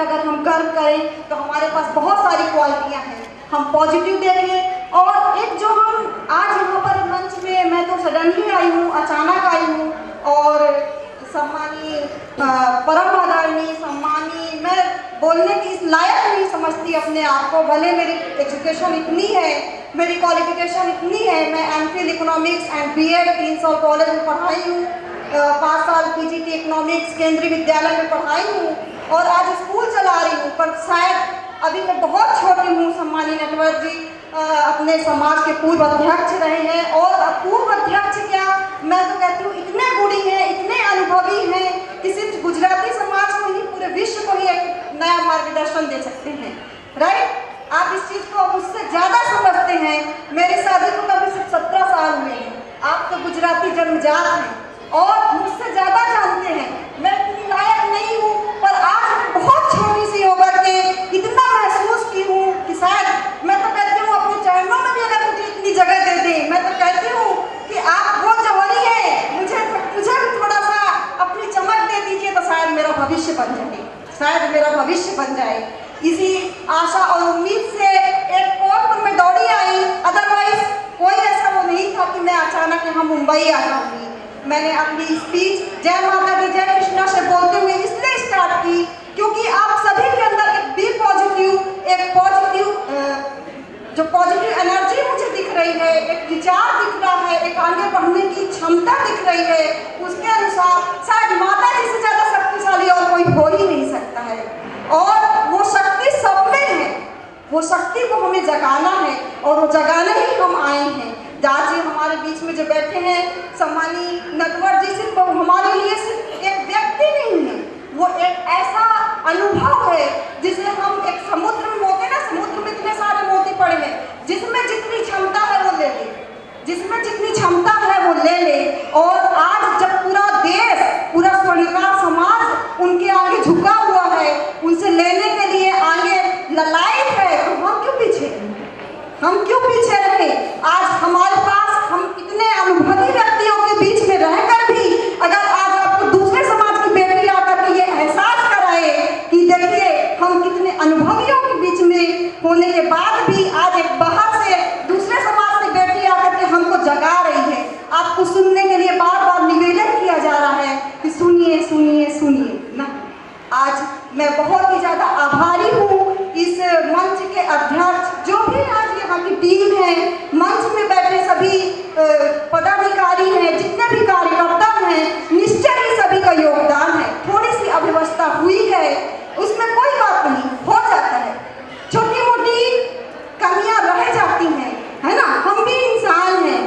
पे अगर हम गर्व करें तो हमारे पास बहुत सारी क्वालिटियाँ हैं। हम पॉजिटिव देखें। और एक जो हम आज यहाँ पर मंच में, मैं तो सडनली आई हूँ, अचानक आई हूँ, और सम्मानीय परम आदरणीय सम्मानीय, मैं बोलने की इस लायक नहीं समझती अपने आप को, भले मेरी एजुकेशन इतनी है, मेरी क्वालिफिकेशन इतनी है, मैं MPhil economics and BEd Prince और कॉलेज में पढ़ाई हूँ, 5 साल पीजीटी इकोनॉमिक्स केंद्रीय विद्यालय में पढ़ाई हूँ और आज स्कूल चला रही हूँ, पर शायद अभी मैं बहुत छोटी हूँ। सम्मानीय नटवर जी अपने समाज के पूर्व अध्यक्ष रहे हैं, और पूर्व अध्यक्ष क्या, मैं तो कहती हूँ इतने गुणी हैं, इतने अनुभवी हैं कि सिर्फ गुजराती समाज को ही, पूरे विश्व को ही एक नया मार्गदर्शन दे सकते हैं। राइट? आप इस चीज़ को मुझसे ज़्यादा समझते हैं। मेरी शादी को कभी सिर्फ 17 साल हुए हैं, आप तो गुजराती जन्मजात हैं और मुझसे ज़्यादा जानते हैं। मैं इतनी लायक नहीं हूँ, पर आज मैं बहुत छोटी सी होकर के इतना महसूस की हूँ कि शायद मैं तो कहती हूँ अपने चरणों में भी अगर मुझे इतनी जगह दे दें, मैं तो कहती हूँ कि आप वो जवानी है, मुझे भी थोड़ा सा अपनी चमक दे दीजिए तो शायद मेरा भविष्य बन जाए, शायद मेरा भविष्य बन जाए। इसी आशा और उम्मीद से एक कोर्ट पर मैं दौड़ी आई, अदरवाइज कोई ऐसा वो नहीं था कि मैं अचानक यहाँ मुंबई आ जाऊंगी। मैंने अपनी स्पीच जय माता दी जय कृष्णा से बोलते हुए इसलिए स्टार्ट की क्योंकि आप सभी के अंदर एक बी पॉजिटिव, एक पॉजिटिव जो पॉजिटिव एनर्जी मुझे दिख रही है, एक विचार दिख रहा है, एक आगे बढ़ने की क्षमता दिख रही है। उसके अनुसार शायद माता जी से ज़्यादा शक्तिशाली और कोई हो ही नहीं सकता है, और वो शक्ति सब में है। वो शक्ति को हमें जगाना है और वो जगाने ही हम आए हैं। आज जी हमारे बीच में जो बैठे हैं सम्मानीय नटवर जी, सिर्फ हमारे लिए सिर्फ एक व्यक्ति नहीं है, वो एक ऐसा अनुभव है जिसे हम एक समुद्र में मोती ना, समुद्र में इतने सारे मोती पड़े हैं, जिसमें जितनी क्षमता है वो ले ले, जिसमें जितनी क्षमता है वो ले ले। और आज जब पूरा देश, पूरा स्वर्णकार समाज उनके आगे झुका हुआ है, उनसे लेने के लिए आगे ललायत है, तो हम क्यों पीछे हैं? हम क्यों पीछे रहे? आज हमारे पास, हम इतने अनुभवी व्यक्तियों के बीच में रहकर भी अगर आज आपको दूसरे समाज की बेटी आकर के ये एहसास कराए कि देखिए हम कितने अनुभवियों के बीच में होने के बाद भी आज एक बाहर से दूसरे समाज की बेटी आकर के हमको जगा रही है, आपको सुनने के लिए बार बार निवेदन किया जा रहा है कि सुनिए सुनिए सुनिए ना। आज मैं बहुत ही ज़्यादा आभारी हूँ इस मंच के अध्यक्ष, जो भी आज यहाँ की टीम है, मंच में बैठे सभी पदाधिकारी हैं, जितने भी कार्यकर्ता हैं, निश्चय ही सभी का योगदान है। थोड़ी सी अव्यवस्था हुई है, उसमें कोई बात नहीं, हो जाता है, छोटी मोटी कमियां रह जाती हैं, है ना, हम भी इंसान हैं।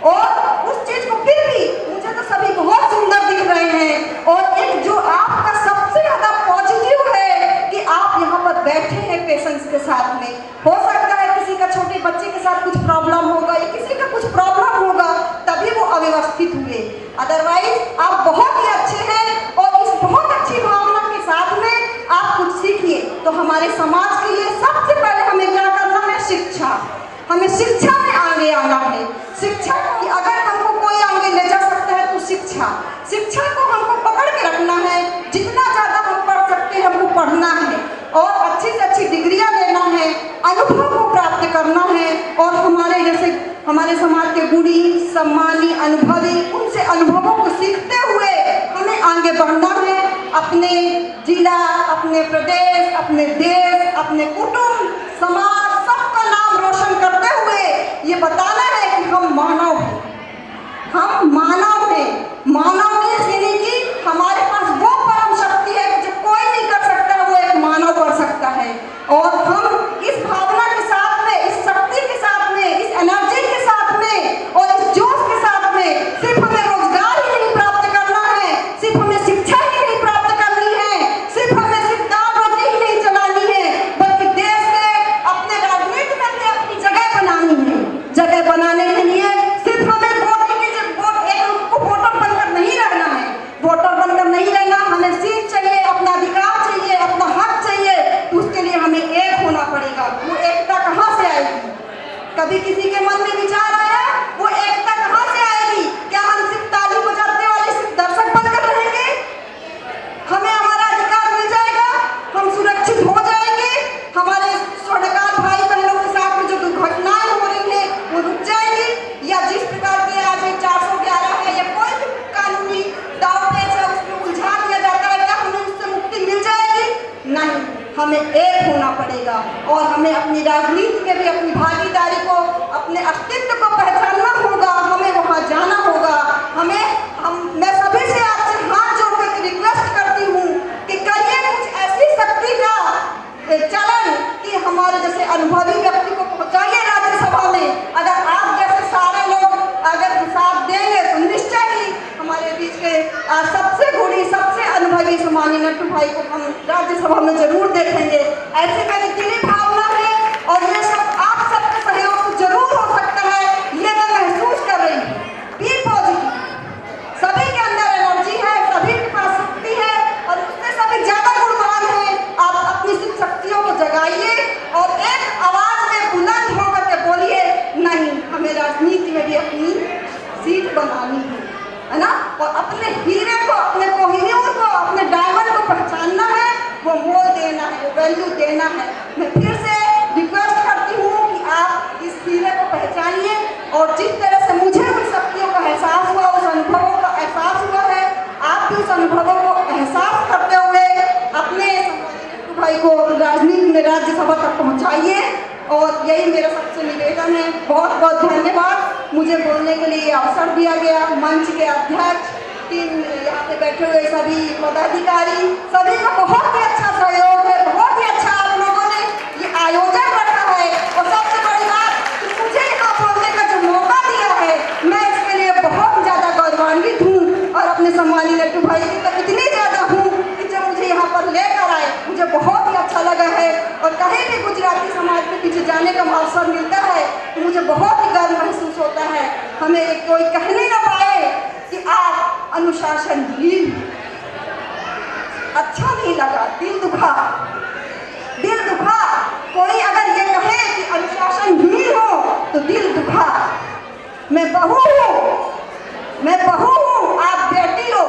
और उस चीज को फिर भी मुझे तो सभी बहुत सुंदर दिख रहे हैं। और एक जो आपका सबसे ज्यादा पॉजिटिव है कि आप यहाँ पर बैठे हैं पेशेंस के साथ में। हो सकता है किसी का छोटे बच्चे के साथ कुछ प्रॉब्लम होगा या किसी का कुछ प्रॉब्लम होगा, तभी वो अव्यवस्थित हुए, अदरवाइज आप बहुत ही अच्छे हैं। और इस बहुत अच्छी भावना के साथ में आप कुछ सीखिए। तो हमारे समाज के लिए सबसे पहले हमें क्या करना है? शिक्षा। हमें शिक्षा में आगे आना है। शिक्षा की अगर हमको कोई आगे ले जा सकता है तो शिक्षा, शिक्षा को हमको पकड़ के रखना है। जितना ज़्यादा हम पढ़ सकते हैं हमको पढ़ना है और अच्छी से अच्छी डिग्रियां लेना है, अनुभव को प्राप्त करना है। और हमारे जैसे हमारे समाज के गुणी, सम्मानी, अनुभवी, उनसे अनुभवों को सीखते हुए हमें आगे बढ़ना है। अपने जिला, अपने प्रदेश, अपने देश, अपने कुटुंब, समाज, सबका नाम रोशन करते हुए ये बताना है कि हम मानव हैं, हम मानव हैं। मानव यानी कि हमारे पास वो परम शक्ति है जो कोई नहीं कर सकता, वो एक मानव कर सकता है। और हम इस भावना के साथ में, इस शक्ति के साथ में, इस एनर्जी के साथ में और इस जोश के साथ में सिर्फ हमें रोजगार ही नहीं प्राप्त करना है, सिर्फ हमें शिक्षा ही नहीं प्राप्त करनी है, सिर्फ हमें सिर्फ दाल रोटी ही नहीं चलानी है, बल्कि देश के अपने राजनीति में भी अपनी जगह बनानी है। जगह बनाने के लिए सिर्फ हमें वोटर बनकर नहीं रहना है, वोटर बनकर नहीं रहना, हमें सीट चाहिए, अपना अधिकार चाहिए, अपना हक चाहिए। तो उसके लिए हमें एक होना पड़ेगा। वो एकता कहाँ से आएगी? कभी किसी के मन में विचार आया वो एकता कहाँ से आएगी? क्या हम सिर्फ ताली बजाते वाले सिर्फ दर्शक बनकर रहेंगे? हमें हमारा अधिकार मिल जाएगा, हम सुरक्षित एक होना पड़ेगा और हमें अपनी राजनीति में भी अपनी भागीदारी को, अपने अस्तित्व को पहचानना होगा। हमें वहाँ जाना होगा। मैं सभी से आपसे हाथ जोड़ कर रिक्वेस्ट करती हूँ कि करिए कुछ ऐसी शक्ति का चलन कि हमारे जैसे अनुभवी व्यक्ति को पहुँचाइए राज्यसभा में। अगर आप जैसे सारे लोग अगर साथ देंगे तो निश्चय ही हमारे बीच के सबसे बूढ़ी, सबसे अनुभवी सम्मानीय नट्टू भाई को हम राज्यसभा में जरूर देखेंगे। ऐसी मेरी दिली भावना है और ये सब आप सबके सहयोग से जरूर हो सकता है, ये मैं महसूस कर रही हूँ। बी पॉजिटिव, सभी के अंदर एनर्जी है, सभी के पास शक्ति है और उससे सभी ज्यादा गुणवान है। आप अपनी शक्तियों को जगाइए और एक आवाज में बुलंद होकर के बोलिए, नहीं, हमें राजनीति में भी अपनी सीट बनानी है ना, और अपने हीरे को, अपने कोहिनूर को, अपने डायमंड को पहचानना है, वो मोल देना है, वो वैल्यू देना है। मैं फिर से रिक्वेस्ट करती हूँ कि आप इस हीरे को पहचानिए और जिस तरह से मुझे उन शक्तियों का एहसास हुआ, उस अनुभवों का एहसास हुआ है, आप भी उस अनुभवों को एहसास करते हुए अपने भाई को राजनीति में राज्यसभा तक पहुँचाइए। और यही मेरा सबसे निवेदन है। बहुत बहुत धन्यवाद मुझे बोलने के लिए अवसर दिया गया। मंच के अध्यक्ष, टीम, यहाँ पे बैठे हुए सभी पदाधिकारी, सभी का बहुत ही अच्छा सहयोग है। बहुत ही अच्छा आप लोगों ने ये आयोजन रखा है और सबसे बड़ी बात कि मुझे यहाँ बोलने का जो मौका दिया है, मैं इसके लिए बहुत ज़्यादा गौरवान्वित हूँ और अपने सम्मानीय नट्टू भाई की तो इतनी ज़्यादा हूँ कि जब मुझे यहाँ पर लेकर आए मुझे बहुत ही अच्छा लगा है। और कहीं भी गुजराती समाज के पीछे जाने का अवसर मिलता है तो मुझे बहुत ही गर्व महसूस होता है। हमें कोई कहने न पाए कि आप अनुशासनहीन, अच्छा नहीं लगा, दिल दुखा, दिल दुखा। कोई अगर ये कहे कि अनुशासनहीन हो तो दिल दुखा। मैं बहू हूँ, मैं बहू हूँ, आप बेटी हो,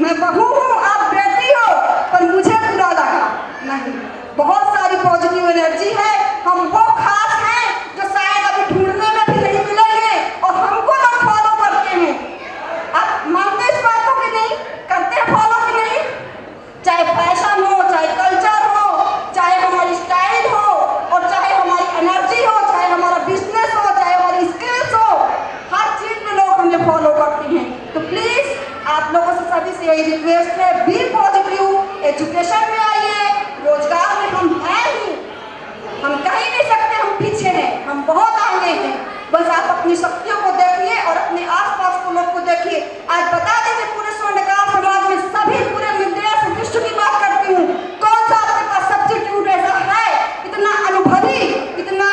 मैं बहू हूँ, आप बेटी हो, पर मुझे बुरा लगा नहीं। बहुत सारी पॉजिटिव एनर्जी है। हम वो खास हैं जो शायद अभी ढूंढने में भी नहीं मिलेंगे और हमको लोग फॉलो करते हैं। आप मानते इस बात को कि नहीं? करते हैं फॉलो कि नहीं? चाहे फैशन हो, चाहे कल्चर हो, चाहे हमारी स्टाइल हो और चाहे हमारी एनर्जी हो, चाहे हमारा बिजनेस हो, चाहे हमारी स्किल्स हो, हर चीज में लोग हमें फॉलो करते हैं। तो प्लीज आप लोगों से सभी से यही रिक्वेस्ट है, बी पॉजिटिव। एजुकेशन में आइए, रोजगार में हम हैं ही, हम कह ही नहीं सकते हम पीछे हैं, हम बहुत आगे हैं। बस आप अपनी शक्तियों को देखिए और अपने आसपास के लोग को देखिए। आज बता दीजिए पूरे स्वर्णकार समाज में सभी पूरे विद्या से विश्व की बात करती हूँ, कौन सा आपके पास सब्स्टिट्यूट ऐसा है इतना अनुभवी, इतना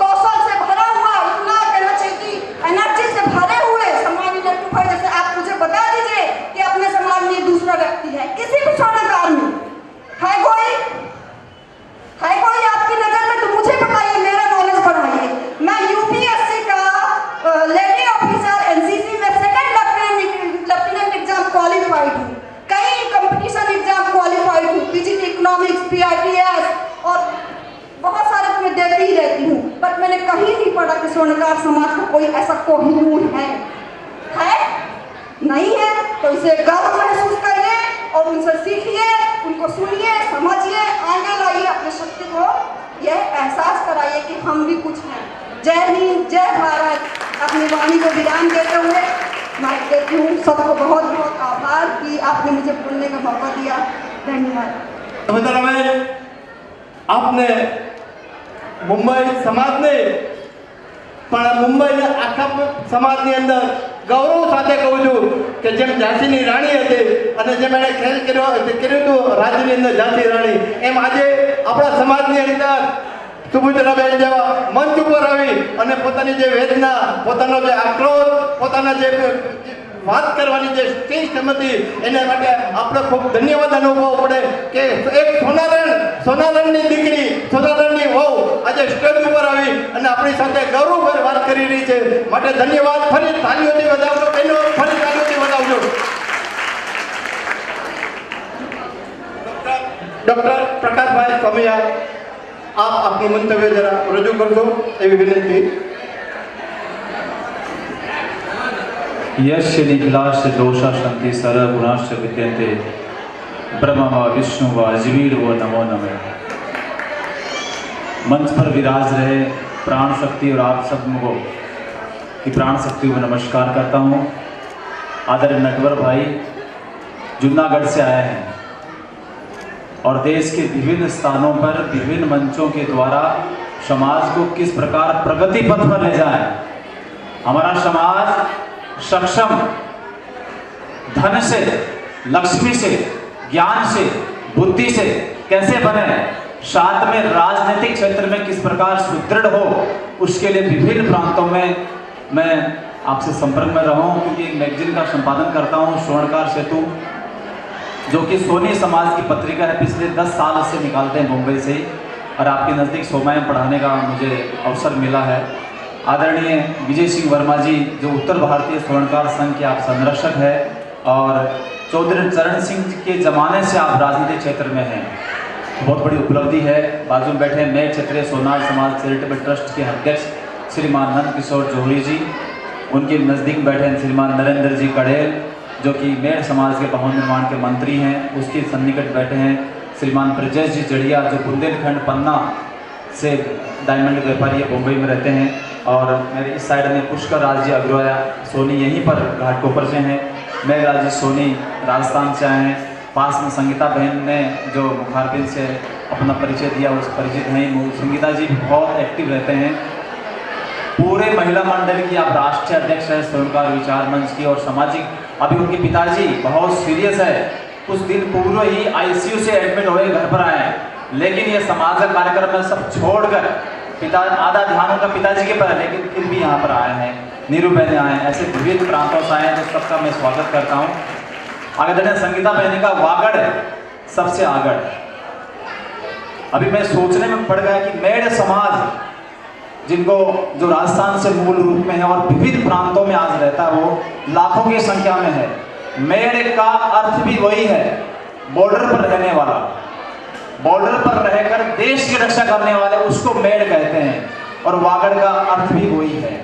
कौशल से भरा हुआ, इतना कहना चाहिए कि एनर्जी से भरे हुए सम्मानीय नट्टू भाई जैसे आप मुझे बता दीजिए कि अपने समाज में दूसरा व्यक्ति है किसी भी स्वर्णकार में है कोई आपकी नजर में? तो मुझे बताइए, मेरा नॉलेज बढ़ाइए। मैं यूपीएससी का लेडी ऑफिसर एनसीसी में सेकंड लेफ्टिनेंट एग्जाम क्वालिफाइड हूँ, कई कंपटीशन एग्जाम क्वालिफाइड हूँ, पीजीटी इकोनॉमिक्स, पीआईटीएस और बहुत सारे तो मैं देती ही रहती हूँ, पर मैंने कहीं नहीं पढ़ा कि स्वर्णकार समाज का कोई ऐसा कोहिनूर है नहीं है। तो इसे गर्व महसूस करिए और उनसे सीखिए, उनको सुनिए, समझिए, आगे लाइए, अपनी शक्ति को यह एहसास कराइए कि हम भी कुछ हैं। जय हिंद, जय भारत। अपनी वाणी को विराम देते हुए मैं देती हूँ। सबको बहुत बहुत आभार कि आपने मुझे बोलने का मौका दिया। धन्यवाद। आपने मुंबई समाज ने પણ મુંબઈના આખા સમાજની અંદર ગૌરવ સાથે કહું છું કે જેમ ઝાંસીની રાણી હતી અને જેમ એણે ખેલ કર્યું હતું રાજ્યની અંદર ઝાંસી રાણી, એમ આજે આપણા સમાજની અંદર સુભદ્રાબેન જેવા મંચ ઉપર આવી અને પોતાની જે વેદના, પોતાનો જે આક્રોશ, પોતાના જે વાત કરવાની જે શ્રેષ્ઠ હતી એને માટે આપણે ખૂબ ધન્યવાદ અનુભવવો પડે કે એક સોનારણની દીકરી, સોનારણની વહુ આજે સ્ટેજ ઉપર આવી અને આપણી સાથે ગૌરવભેર વાત કરી રહી છે. માટે ધન્યવાદ. ફરી તાલીઓથી વધાવજો બહેનો, ફરી તાલીઓથી વધાવજો. ડૉક્ટર પ્રકાશભાઈ સ્વામિયા, આપ આપનું મંતવ્ય જરા રજૂ કરશો એવી વિનંતી. यश्च निखिलाश्च दोषा शांति सर्व गुणाश्च विद्यन्ते ब्रह्म व विष्णु व जीवीर वो नमो नमः. मंच पर विराज रहे प्राण शक्ति और आप सब को की प्राण शक्ति को नमस्कार करता हूँ। आदरणीय नटवर भाई जूनागढ़ से आए हैं और देश के विभिन्न स्थानों पर विभिन्न मंचों के द्वारा समाज को किस प्रकार प्रगति पथ पर ले जाएं, हमारा समाज सक्षम, धन से, लक्ष्मी से, ज्ञान से, बुद्धि से कैसे बने, साथ में राजनीतिक क्षेत्र में किस प्रकार सुदृढ़ हो, उसके लिए विभिन्न प्रांतों में मैं आपसे संपर्क में रहा हूँ, क्योंकि एक मैगजीन का संपादन करता हूँ स्वर्णकार सेतु, जो कि सोनी समाज की पत्रिका है, पिछले 10 साल से निकालते हैं मुंबई से ही, और आपके नज़दीक सोमा में पढ़ाने का मुझे अवसर मिला है। आदरणीय विजय सिंह वर्मा जी जो उत्तर भारतीय स्वर्णकार संघ के आप संरक्षक हैं और चौधरी चरण सिंह के ज़माने से आप राजनीतिक क्षेत्र में हैं, बहुत बड़ी उपलब्धि है। बाजू में बैठे मैं क्षेत्रीय सोनार समाज चैरिटेबल ट्रस्ट के अध्यक्ष श्रीमान नंद किशोर जौहरी जी, उनके नज़दीक बैठे हैं श्रीमान नरेंद्र जी कड़ेल जो कि मेड़ समाज के भवन निर्माण के मंत्री हैं, उसके सन्निकट बैठे हैं श्रीमान ब्रजेश जी जड़िया जो बुंदेलखंड पन्ना से डायमंड व्यापारी मुंबई में रहते हैं, और मेरे इस साइड में पुष्कर राज जी अग्रवाल सोनी यहीं पर घाटकोपर से हैं, मैं राज सोनी राजस्थान से आए हैं, पास में संगीता बहन ने जो मुखारबिन से अपना परिचय दिया उस परिचित हैं। संगीता जी बहुत एक्टिव रहते हैं, पूरे महिला मंडल की आप राष्ट्रीय अध्यक्ष है स्वर्णकार विचार मंच की, और सामाजिक अभी उनके पिताजी बहुत सीरियस है, कुछ दिन पूर्व ही ICU से एडमिट हुए घर पर आए, लेकिन ये समाज का कार्यक्रम में सब छोड़कर पिता आधा ध्यान उनका पिताजी के पर है, लेकिन फिर भी यहाँ पर आए हैं। नीरू बहने आए, ऐसे विभिन्न प्रांतों से आए हैं, तो सबका मैं स्वागत करता हूँ। आगे संगीता बहनी का वागड़ सबसे आगड़, अभी मैं सोचने में पड़ गया कि मेड़ समाज जिनको जो राजस्थान से मूल रूप में है और विविध प्रांतों में आज रहता है वो लाखों की संख्या में है। मेड़ का अर्थ भी वही है, बॉर्डर पर रहने वाला, बॉर्डर पर रहकर देश की रक्षा करने वाले उसको मेड़ कहते हैं, और वागड़ का अर्थ भी वही है।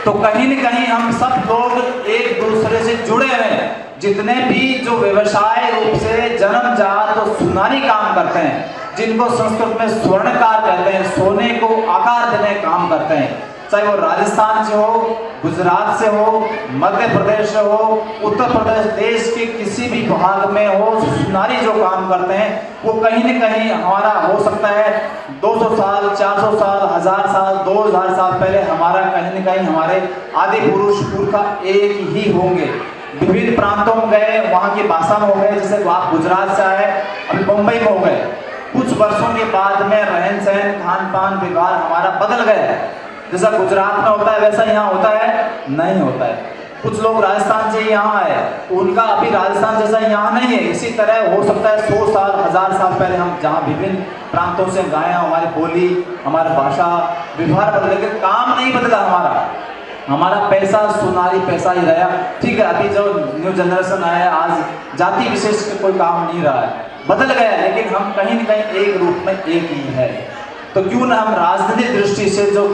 तो कहीं न कहीं हम सब लोग एक दूसरे से जुड़े हैं, जितने भी जो व्यवसाय रूप से जन्मजात और सुनारी काम करते हैं, जिनको संस्कृत में स्वर्णकार कहते हैं, सोने को आकार देने काम करते हैं, चाहे वो राजस्थान से हो, गुजरात से हो, मध्य प्रदेश से हो, उत्तर प्रदेश, देश के किसी भी भाग में हो, सुनारी जो काम करते हैं वो कहीं न कहीं हमारा हो सकता है 200 साल, 400 साल, 1000 साल, 2000 साल पहले हमारा कहीं न कहीं हमारे आदि पुरुष पुरखा एक ही होंगे। विभिन्न प्रांतों में गए, वहाँ की भाषा में हो गए, जैसे आप गुजरात से आए, अभी मुंबई में हो गए, कुछ वर्षों के बाद में रहन सहन, खान पान, व्यवहार हमारा बदल गया है। जैसा गुजरात में होता है वैसा यहाँ होता है नहीं होता है। कुछ लोग राजस्थान से यहाँ आए, उनका अभी राजस्थान जैसा यहाँ नहीं है। इसी तरह हो सकता है 100 साल, 1000 साल पहले हम जहाँ विभिन्न प्रांतों से गए, हमारी बोली, हमारी भाषा, व्यवहार बदल, लेकिन काम नहीं बदला हमारा पैसा सुनारी पैसा ही रहा। ठीक है, अभी जो न्यू जनरेशन आया, आज जाति विशेष के कोई काम नहीं रहा है, बदल गया, लेकिन हम कहीं न कहीं एक रूप में एक ही है। तो क्यों ना हम राजनीतिक दृष्टि से, जो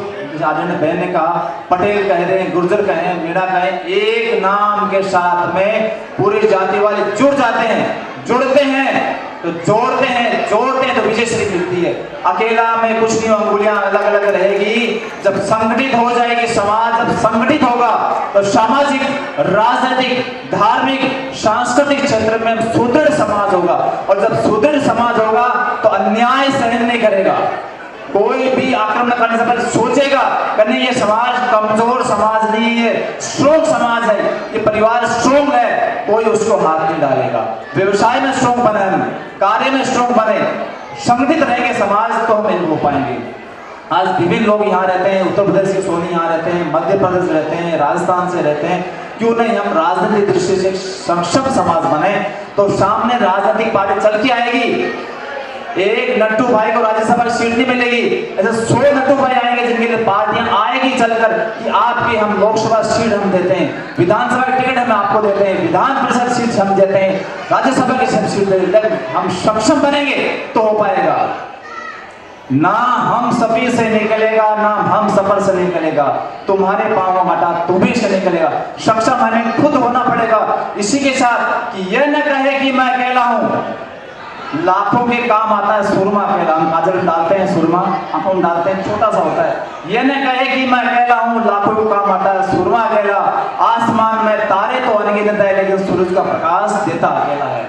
आदरणीय बहन ने कहा, पटेल कह रहे हैं, गुर्जर कहें, मीणा कहें, एक नाम के साथ में पूरी जाति वाले जुड़ जाते हैं, जुड़ते हैं तो जोड़ते हैं तो विजय श्री मिलती है। अकेला में कुछ नहीं, अंगुलियां अलग अलग रहेगी। जब संगठित हो जाएगी समाज, जब संगठित होगा तो सामाजिक, राजनीतिक, धार्मिक, सांस्कृतिक क्षेत्र में सुदृढ़ समाज होगा, और जब सुदृढ़ समाज होगा तो अन्याय सहन नहीं करेगा। कोई भी आक्रमण करने से पहले सोचेगा कि नहीं, ये समाज कमजोर समाज नहीं है, स्ट्रोंग समाज है, ये परिवार स्ट्रोंग है, कोई उसको हाथ नहीं डालेगा। व्यवसाय में स्ट्रोंग बने, कार्य में स्ट्रोंग बने, संगठित रहेंगे समाज तो हम नहीं हो पाएंगे। आज विभिन्न लोग यहाँ रहते हैं, उत्तर प्रदेश के सोनी यहाँ रहते हैं, मध्य प्रदेश रहते हैं, राजस्थान से रहते हैं, क्यों नहीं हम राजनीतिक दृष्टि से सक्षम समाज बने, तो सामने राजनीतिक पार्टी चल के आएगी। एक नट्टू भाई को राज्यसभा सीट नहीं मिलेगी, ऐसे 100 नट्टू भाई आएंगे जिनके लिए पार्टियां आएगी चलकर कि आपकी हम लोकसभा सीट हम देते हैं, विधानसभा की टिकट हम आपको देते हैं, विधान परिषद सीट हम देते हैं, राज्यसभा की सीट देते हैं। हम सक्षम बनेंगे तो हो पाएगा। ना हम सभी से निकलेगा, ना हम सफर से निकलेगा, तुम्हारे पांव में हटा तुम्ही से निकलेगा। सक्षम हमें खुद होना पड़ेगा। इसी के साथ कि यह न कहे कि मैं अकेला हूं, लाखों के काम आता है सुरमा अकेला। हम काजल डालते हैं सुरमा, आंखों में डालते हैं, छोटा सा होता है। ये न कहे कि मैं अकेला हूँ, लाखों को काम आता है सुरमा अकेला। आसमान में तारे तो अनगिनत है, लेकिन सूरज का प्रकाश देता अकेला है।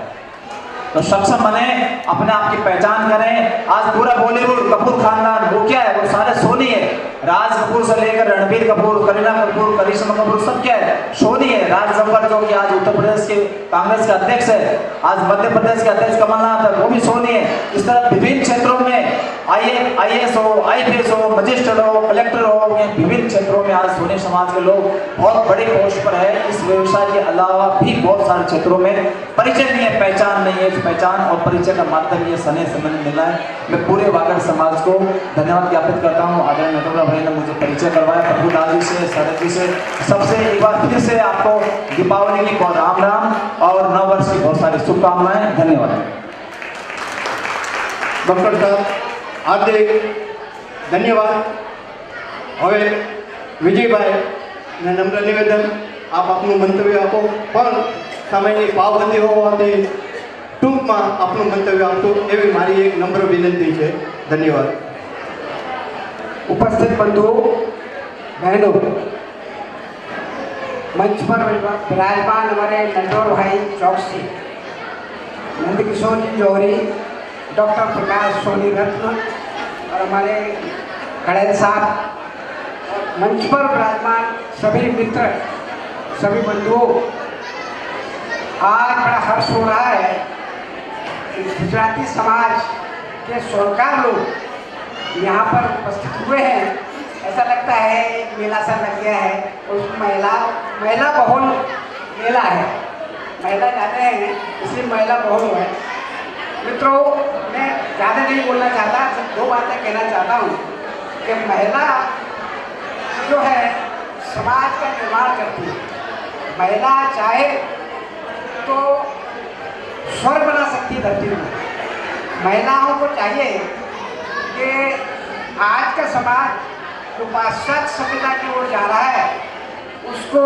तो सक्षम बने, अपने आप की पहचान करें। आज पूरा बॉलीवुड कपूर खानदान वो क्या है, वो सारे सोनी है। राज कपूर से लेकर रणबीर कपूर, करीना कपूर, करिश्मा कपूर, सब क्या है, सोनी है। राज जब्बर जो कि आज उत्तर प्रदेश के कांग्रेस के अध्यक्ष है, आज मध्य प्रदेश के अध्यक्ष कमलनाथ है, वो भी सोनी है। इस तरह विभिन्न क्षेत्रों में IAS हो, IPS हो, मजिस्ट्रेट हो, कलेक्टर हो, विभिन्न क्षेत्रों में आज सोनी समाज के लोग बहुत बड़े पोस्ट पर है। इस व्यवसाय के अलावा भी बहुत सारे क्षेत्रों में परिचय नहीं है, पहचान नहीं है। पहचान और परिचय का माध्यम ये सने समय मिला है। मैं पूरे वागड़ समाज को धन्यवाद ज्ञापित करता हूँ। आदरणीय नटवरा भाई ने मुझे परिचय करवाया, प्रभुलाल जी से, शरद जी से, सबसे एक बार फिर से आपको दीपावली की राम राम और नव वर्ष की बहुत सारी शुभकामनाएं। धन्यवाद। डॉक्टर साहब हार्दिक धन्यवाद। હવે વિજયભાઈ ને નમ્ર નિવેદન, આપ આપનું મંતવ્ય આપો, પણ સમયની પાબંદી હોવાથી ટૂંકમાં આપનું મંતવ્ય આપશો એવી મારી એક નમ્ર વિનંતી છે। ધન્યવાદ। उपस्थित बंधु बहनों, मंच पर विराजमान हमारे नटवर भाई चौकसी, नंदकिशोर जी जौहरी, डॉक्टर प्रकाश सोनी रत्न और हमारे खड़ेल साहब, मंच पर विराजमान सभी मित्र, सभी बंधुओं, आज बड़ा हर्ष हो रहा है कि गुजराती समाज के सोनकार लोग यहाँ पर उपस्थित हुए हैं। ऐसा लगता है एक मेला सा लग गया है, उसमें महिला बहुल मेला है, महिला जाते हैं इसलिए महिला बहुल है। मित्रों, मैं ज़्यादा नहीं बोलना चाहता, सिर्फ दो बातें कहना चाहता हूँ कि महिला जो है समाज का निर्माण करती है। महिला चाहे तो स्वर बना सकती है धरती में। महिलाओं को चाहिए कि आज का समाज जो पाश्चात्य सभ्यता की ओर जा रहा है, उसको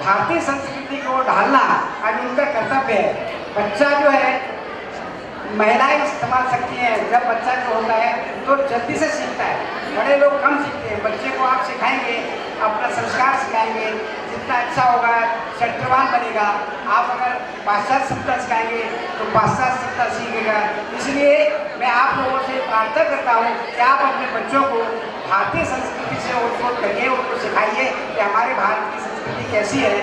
भारतीय संस्कृति की ओर ढालना आज उनका कर्तव्य है। बच्चा जो है, महिलाएं संभाल सकती हैं। जब बच्चा जो होता है तो जल्दी से सीखता है, बड़े लोग कम सीखते हैं। बच्चे को आप सिखाएंगे, अपना संस्कार सिखाएंगे, जितना अच्छा होगा चरित्रवान बनेगा। आप अगर पाश्चात्य सभ्यता सिखाएंगे तो पाश्चात्य सभ्यता सीखेगा। इसलिए मैं आप लोगों से प्रार्थना करता हूँ कि आप अपने बच्चों को भारतीय संस्कृति से ओतप्रोत करिए, उनको सिखाइए कि हमारे भारत की संस्कृति कैसी है।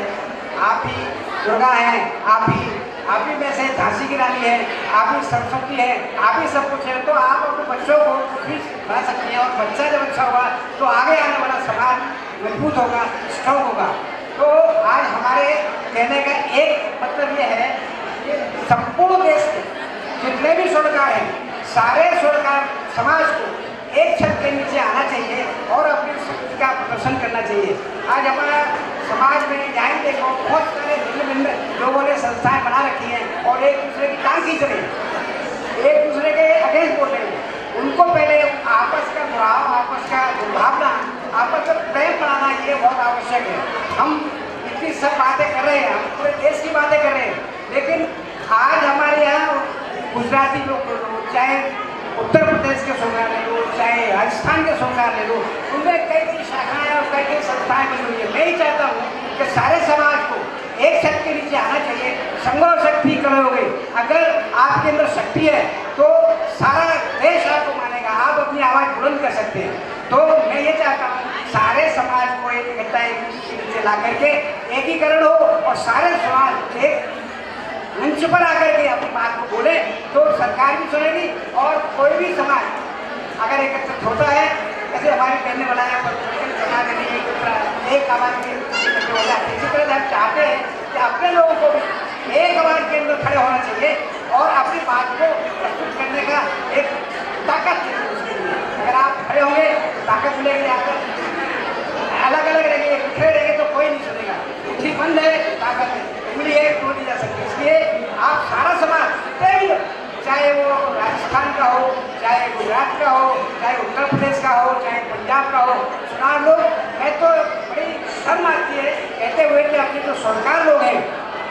आप ही दुर्गा हैं, आप ही में से झांसी की रानी है, आप ही सरस्वती है, आप ही सब कुछ है। तो आप अपने बच्चों को भी बना सकती हैं, और बच्चा जब अच्छा होगा तो आगे आने वाला समाज मजबूत होगा, स्ट्रॉन्ग होगा। तो आज हमारे कहने का एक मतलब ये है कि संपूर्ण देश के जितने भी स्वर्णकार हैं, सारे स्वर्णकार समाज को एक छत के नीचे आना चाहिए और अपनी संस्कृति का प्रदर्शन करना चाहिए। आज हमारा समाज में यहाँ देखो बहुत सारे भिन्न भिन्न लोगों ने संस्थाएं बना रखी हैं और एक दूसरे की टांग खींच रहे हैं, एक दूसरे के अगेंस्ट बोल रहे हैं। उनको पहले आपस का जुड़ाव, आपस का दुर्भावना, आपस का प्रेम बढ़ाना ये बहुत आवश्यक है। हम इतनी सब बातें कर रहे हैं, हम पूरे देश की बातें कर रहे हैं, लेकिन आज हमारे यहाँ गुजराती लोग, चाहे उत्तर प्रदेश के सोनकार ले लो, चाहे राजस्थान के सोनकार ले लो, उनमें कई शाखाएं और कई संस्थाएं बनी हुई है। मैं ही चाहता हूँ कि सारे समाज को एक छत के नीचे आना चाहिए। संगठन शक्ति करोगे, अगर आपके अंदर शक्ति है तो सारा देश आपको मानेगा, आप अपनी आवाज़ बुलंद कर सकते हैं। तो मैं ये चाहता हूँ सारे समाज को एक इकट्ठा एक के नीचे ला करके एकीकरण हो और सारे समाज एक मंच पर आकर के अपनी बात को बोले तो सरकार भी सुनेगी। और कोई भी समाज अगर एकत्रित होता है, जैसे हमारी बहने बनाया समाज एक आवाज़ के हो जाए, इसी तरह हम चाहते हैं कि अपने लोगों को भी एक आवाज़ के अंदर खड़े होना चाहिए और अपनी बात को प्रस्तुत करने का एक ताकत है उसके लिए। अगर आप खड़े होंगे ताकत मिलेगी, अगर अलग अलग रहेंगे, बिखरे रहेंगे तो कोई नहीं सुनेगा। मुट्ठी बंद है, ताकत है, उंगली एक टूट नहीं जा सकती। इसलिए आप सारा समाज, चाहे वो राजस्थान का हो, चाहे गुजरात का हो, चाहे उत्तर प्रदेश का हो, चाहे पंजाब का हो, चुनाव लोग, मैं तो बड़ी शर्म आती है कहते हुए कि अपने जो सरकार लोग हैं,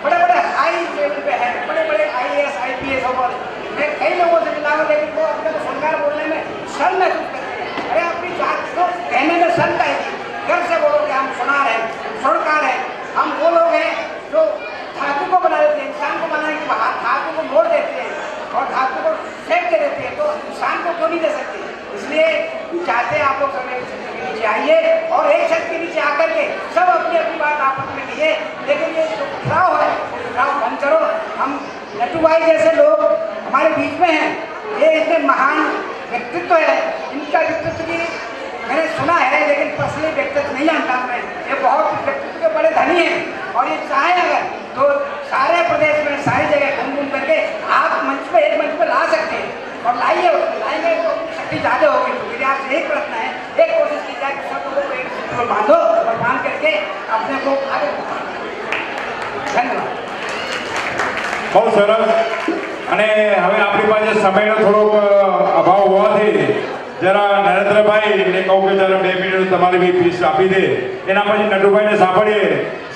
बड़े बड़े हाई लेवल पे हैं, बड़े बड़े IAS IPS और मैं कई लोगों से मिला हूँ, लेकिन वो अपने को सुनकर बोलने में शर्म महसूस करते हैं। अरे अपनी बात को कहने में शर्म का घर से बोलो कि हम सुना रहे हैं, सुनकार हैं। हम वो लोग हैं जो धातु को बना देते हैं, इंसान को बनाने के बाद धातु को मोड़ देते हैं और धातु को फेंक दे देते हैं, तो इंसान को क्यों नहीं दे सकते? इसलिए चाहते हैं आप लोग सब एक छत के नीचे आइए और एक छत के नीचे आकर के सब अपनी अपनी बात आपस में कहिए। लेकिन ये जो खिलाव है, खिलाव बंद करो। हम नट्टू भाई जैसे लोग हमारे बीच में हैं, ये इतने महान व्यक्तित्व है, इनका व्यक्तित्व की मैंने सुना है लेकिन पर्सनली व्यक्तित्व नहीं जानता मैं। ये बहुत व्यक्तित्व के बड़े धनी हैं और ये चाहे अगर तो सारे प्रदेश में सारी जगह घूम घूम करके आप मंच पे एक मंच पे ला सकते हैं और लाइए, उसमें लाएंगे तो शक्ति ज़्यादा होगी। तो मेरे आपसे एक प्रश्न है, एक कोशिश की जाए कि सब लोगों को एक सूत्र में बांधो और बांध करके अपने को आगे बढ़ाओ। धन्यवाद। बहुत सरस। અને હવે આપણી પાસે સમયનો થોડોક અભાવ હોવાથી જરા નરેન્દ્રભાઈને કહું કે જરા 2 મિનિટ તમારી બી ફીસ આપી દે, એના પછી નટુભાઈને સાંભળીએ.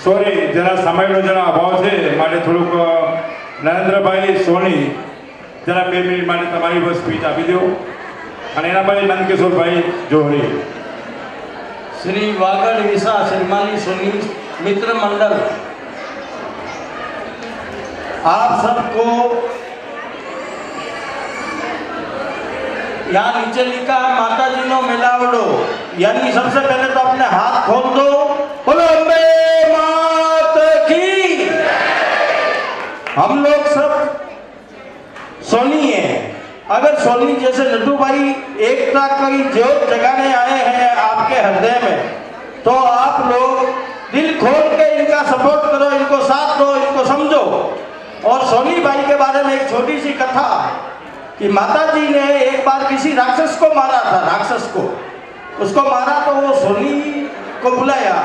સોરી, જરા સમયનો જરા અભાવ છે માટે થોડુંક નરેન્દ્રભાઈ સોની જરા 2 મિનિટ માટે તમારી બસ સ્પીચ આપી દો અને એના પછી નંદકિશોરભાઈ જોહરી. श्री वागड़ विशा श्रीमानी सोनी मित्र मंडल, आप सबको यहाँ नीचे लिखा है माता जी नो मिलावड़ो, यानी सबसे पहले तो अपने हाथ खोल दो, बोलो अम्बे मात की। हम लोग सब सोनी है। अगर सोनी जैसे नट्टू भाई एकता की ज्योत जगाने आए हैं आपके हृदय में, तो आप लोग दिल खोल के इनका सपोर्ट करो, इनको साथ दो, इनको समझो। और सोनी भाई के बारे में एक छोटी सी कथा कि माता जी ने एक बार किसी राक्षस को मारा था, राक्षस को उसको मारा तो वो सोनी को बुलाया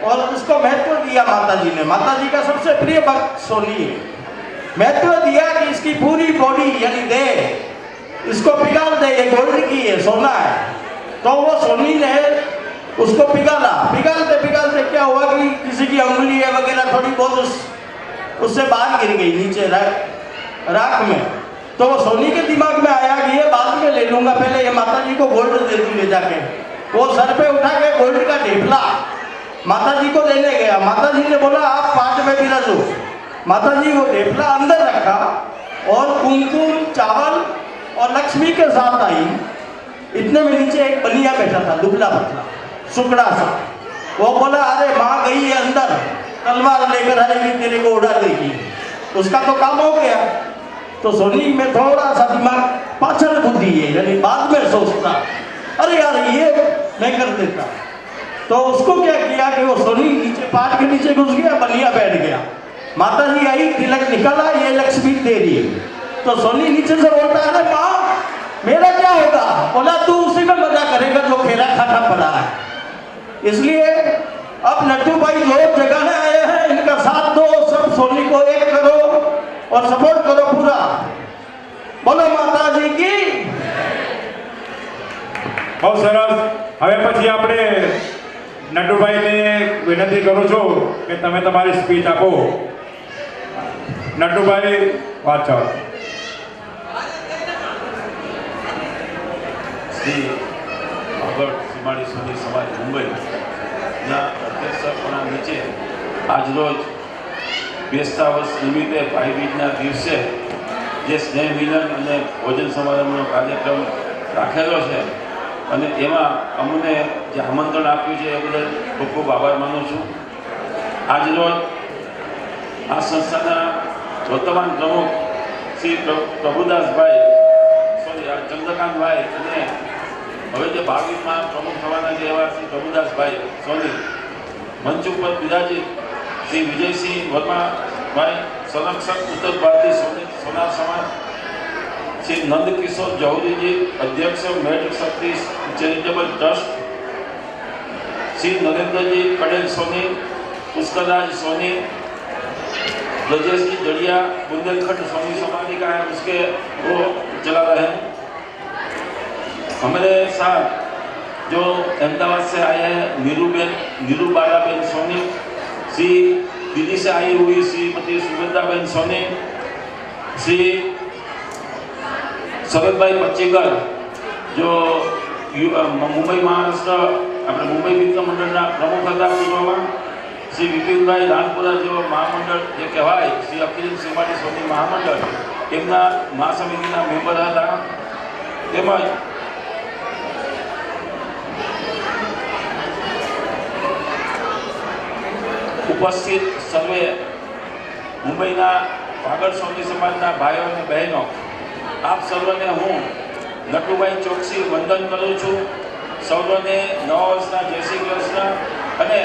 और उसको महत्व दिया माता जी ने। माता जी का सबसे प्रिय भक्त सोनी है। महत्व दिया कि इसकी पूरी बॉडी यानी देह इसको पिघाल दे, ये गोल्ड की है, सोना है। तो वो सोनी ने उसको पिघाला, पिघालते पिघालते क्या हुआ कि किसी की उंगली है वगैरह थोड़ी बहुत उससे बाहर गिर गई नीचे राख में। तो सोनी के दिमाग में आया कि ये बाद में ले लूंगा, पहले ये माता जी को गोल्ड दे दूं ले जाके। वो सर पे उठा के गोल्ड का ढेपला माता जी को देने गया। माता जी ने बोला आप पाठ में बिराजो। माता जी वो ढेपला अंदर रखा और कुमकुम चावल और लक्ष्मी के साथ आई। इतने में नीचे एक बनिया बैठा था, दुबला पतला सुकड़ा सा। वो बोला अरे माँ गई है अंदर, तलवार लेकर आएगी, तेरे को उड़ा देगी। उसका तो काम हो गया। तो सोनी में थोड़ा सा दिमाग पाचन बुद्धि है, यानी बाद में सोचता अरे यार ये मैं कर देता। तो उसको क्या किया कि वो सोनी नीचे पाट के नीचे घुस गया, बनिया बैठ गया। माता जी आई, तिलक निकाला, ये लक्ष्मी दे रही। तो सोनी नीचे से बोलता अरे माँ मेरा क्या होगा? बोला तू उसी में मजा करेगा जो खेला खाटा पड़ा है। इसलिए अब नट्टू भाई लोग जगाने आए हैं, इनका साथ दो, सब सोनी को एक करो और सपोर्ट करो पूरा। बोलो माता जी की। बहुत सरस। હવે પછી આપણે નટુભાઈને વિનંતી કરું છું કે તમે તમારી સ્પીચ આપો. નટુભાઈ વાછા. શ્રી વાગડ સીમાડી સોની સમાજ મુંબઈના અધ્યક્ષપણા નીચે આજરોજ બેસતા વર્ષ નિમિત્તે ભાઈ બીજના દિવસે જે સ્નેહ મિલન અને ભોજન સમારંભનો કાર્યક્રમ રાખેલો છે અને એમાં અમને જે આમંત્રણ આપ્યું છે એ બદલ ખૂબ ખૂબ આભાર માનું છું. આજરોજ આ સંસ્થાના વર્તમાન પ્રમુખ શ્રી પ્રભુદાસભાઈ ચંદ્રકાંતભાઈ અને હવે જે 22માં પ્રમુખ થવાના છે એવા શ્રી પ્રભુદાસભાઈ સોની, મંચ ઉપર બિરાજિત શ્રી વિજયસિંહ વર્માભાઈ, સંરક્ષક ઉત્તર ભારતીય સોનાર સમાજ, श्री नंदकिशोर जौहरी जी अध्यक्ष मेड शक्ति चैरिटेबल ट्रस्ट, श्री नरेंद्र जी पटेल सोनी, पुष्करराज सोनी, ब्रजेश जी जड़िया बुंदेलखंड सोनी समाधि का है, उसके वो चला रहे हैं। हमारे साथ जो अहमदाबाद से आए हैं नीरू बालाबेन सोनी, श्री दिल्ली से आई हुई श्रीमती सुगंधाबेन सोनी, श्री શરદભાઈ પચ્ચીકર જો મુંબઈ મહારાષ્ટ્ર આપણે મુંબઈ મિત્ર મંડળના પ્રમુખ હતા પૂર્વમાં, શ્રી વિપિનભાઈ રાનપુરા જેવો મહામંડળ જે કહેવાય શ્રી અખિલ સીમાડી સોની મહામંડળ તેમના મહાસમિતિના મેમ્બર હતા. તેમજ ઉપસ્થિત સર્વે મુંબઈના વાગડ સોની સમાજના ભાઈઓ અને બહેનો, આપ સર્વને હું નટુભાઈ ચોકસી વંદન કરું છું. સર્વને નવા વર્ષના જય શ્રી કૃષ્ણ અને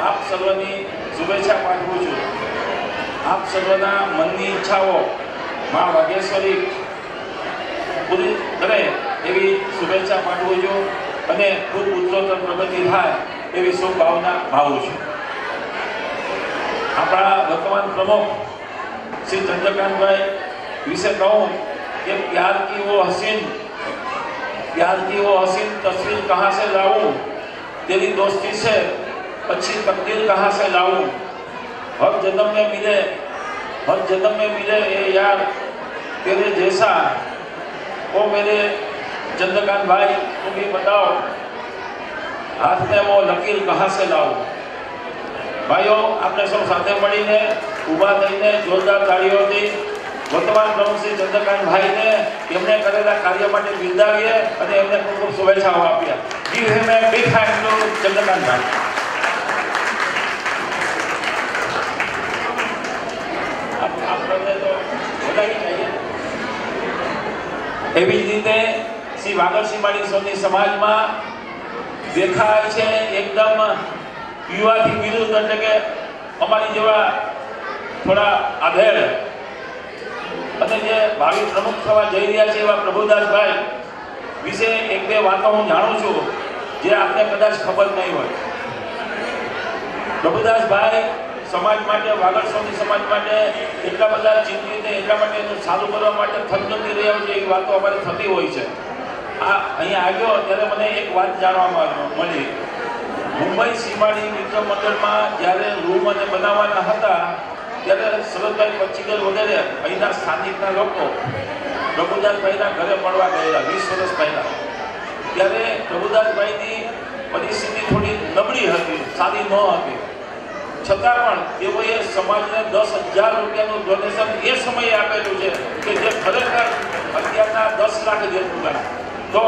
આપ સર્વની શુભેચ્છા પાઠવું છું. આપ સર્વના મનની ઈચ્છાઓ મા વાઘેશ્વરી પૂરી કરે એવી શુભેચ્છા પાઠવું છું અને ખૂબ ઉત્તરોત્તર પ્રગતિ થાય એવી શુભ ભાવના ભાવું છું. આપણા વર્તમાન પ્રમુખ श्री चंद्रकांत विषय कहूँ कि प्यार की वो हसीन तस्वीर कहाँ से लाऊं, तेरी दोस्ती से अच्छी तकदीर कहाँ से लाऊं, हर जन्म में मिले ये यार तेरे जैसा, ओ मेरे चंद्रकांत भाई तुम भी बताओ हाथ में वो लकीर कहाँ से लाऊं. भाइयों आपने सब साथे મળીને ઊભા થઈને જોરદાર તાળીઓથી વર્તમાન પ્રમુખ શ્રી ચંદ્રકાંતભાઈને એમણે કરેલા કાર્ય માટે બિરદાવીએ અને એમને ખૂબ ખૂબ શુભેચ્છાઓ આપ્યા. Give him a big hand to Chandrakantbhai. આપણે તો વધારી જઈએ. એવી જ રીતે શ્રી વાગડ સીમાડી સોની સમાજમાં દેખાય છે એકદમ યુવાથી વિરુદ્ધ, એટલે કે અમારી જેવા થોડા આધેડ અને જે ભાવિ પ્રમુખ થવા જઈ રહ્યા છે એવા પ્રભુદાસભાઈ વિશે એક બે વાતો હું જાણું છું જે આપને કદાચ ખબર નહીં હોય. પ્રભુદાસભાઈ સમાજ માટે, વાગડ સોની સમાજ માટે એટલા બધા ચિંતિત, એટલા માટે એનું સારું કરવા માટે થનગની રહ્યા છે એવી વાતો અમારે થતી હોય છે. આ અહીંયા આવ્યો ત્યારે મને એક વાત જાણવા મળી. મુંબઈ સીમાડી મિત્ર મંડળમાં જ્યારે રૂમ અને બનાવવાના હતા ત્યારે શરદભાઈ પચ્ચીકર વગેરે અહીંના સ્થાનિકના લોકો પ્રભુદાસભાઈના ઘરે મળવા ગયેલા 20 વર્ષ પહેલાં. ત્યારે પ્રભુદાસભાઈની પરિસ્થિતિ થોડી નબળી હતી, સારી ન હતી, છતાં પણ તેઓએ સમાજને 10,000 રૂપિયાનું ડોનેશન એ સમયે આપેલું છે કે જે ખરેખર અત્યારના 10 લાખ જેટલું ગણાય. તો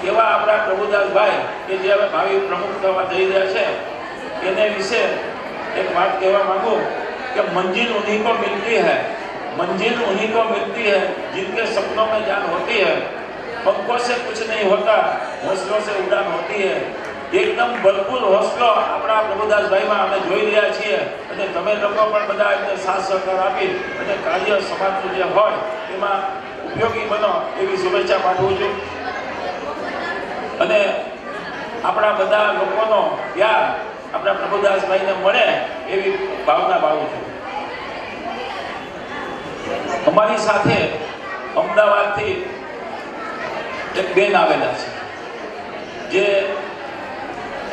એવા આપણા પ્રભુદાસભાઈ કે જે હવે ભાવિ પ્રમુખ થવા જઈ રહ્યા છે એને વિશે એક વાત કહેવા માંગુ कि मंजिल उन्हीं को मिलती है जिनके सपनों में जान होती है. पंखों से कुछ नहीं होता, हौसलों से उड़ान होती है. एकदम भरपूर हौसलो આપણા પ્રભુદાસભાઈમાં અમે જોઈ રહ્યા છીએ અને તમે લોકો પણ બધા એમને સાથ સહકાર આપી અને કાર્ય સમાજનું જે હોય એમાં ઉપયોગી બનો એવી શુભેચ્છા પાઠવું છું. અને આપણા બધા લોકોનો પ્યાર આપણા પ્રભુદાસભાઈને મળે એવી ભાવના ભાવું છું. અમારી સાથે અમદાવાદથી એક બેન આવેલા છે જે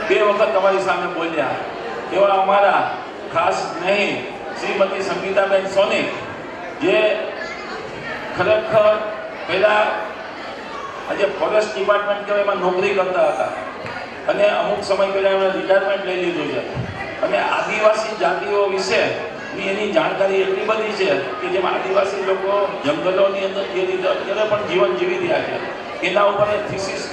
2 વખત તમારી સામે બોલ્યા. એવા અમારા ખાસ નહીં શ્રીમતી સંગીતાબેન સોની, જે ખરેખર પહેલાં આજે ફોરેસ્ટ ડિપાર્ટમેન્ટ કહેવાય એમાં નોકરી કરતા હતા અને અમુક સમય પહેલાં એમણે રિટાયરમેન્ટ લઈ લીધું છે અને આદિવાસી જાતિઓ વિશેની એની જાણકારી એટલી બધી છે કે જેમાં આદિવાસી લોકો જંગલોની અંદર જે રીતે અત્યારે પણ જીવન જીવી રહ્યા છે એના ઉપર થીસીસ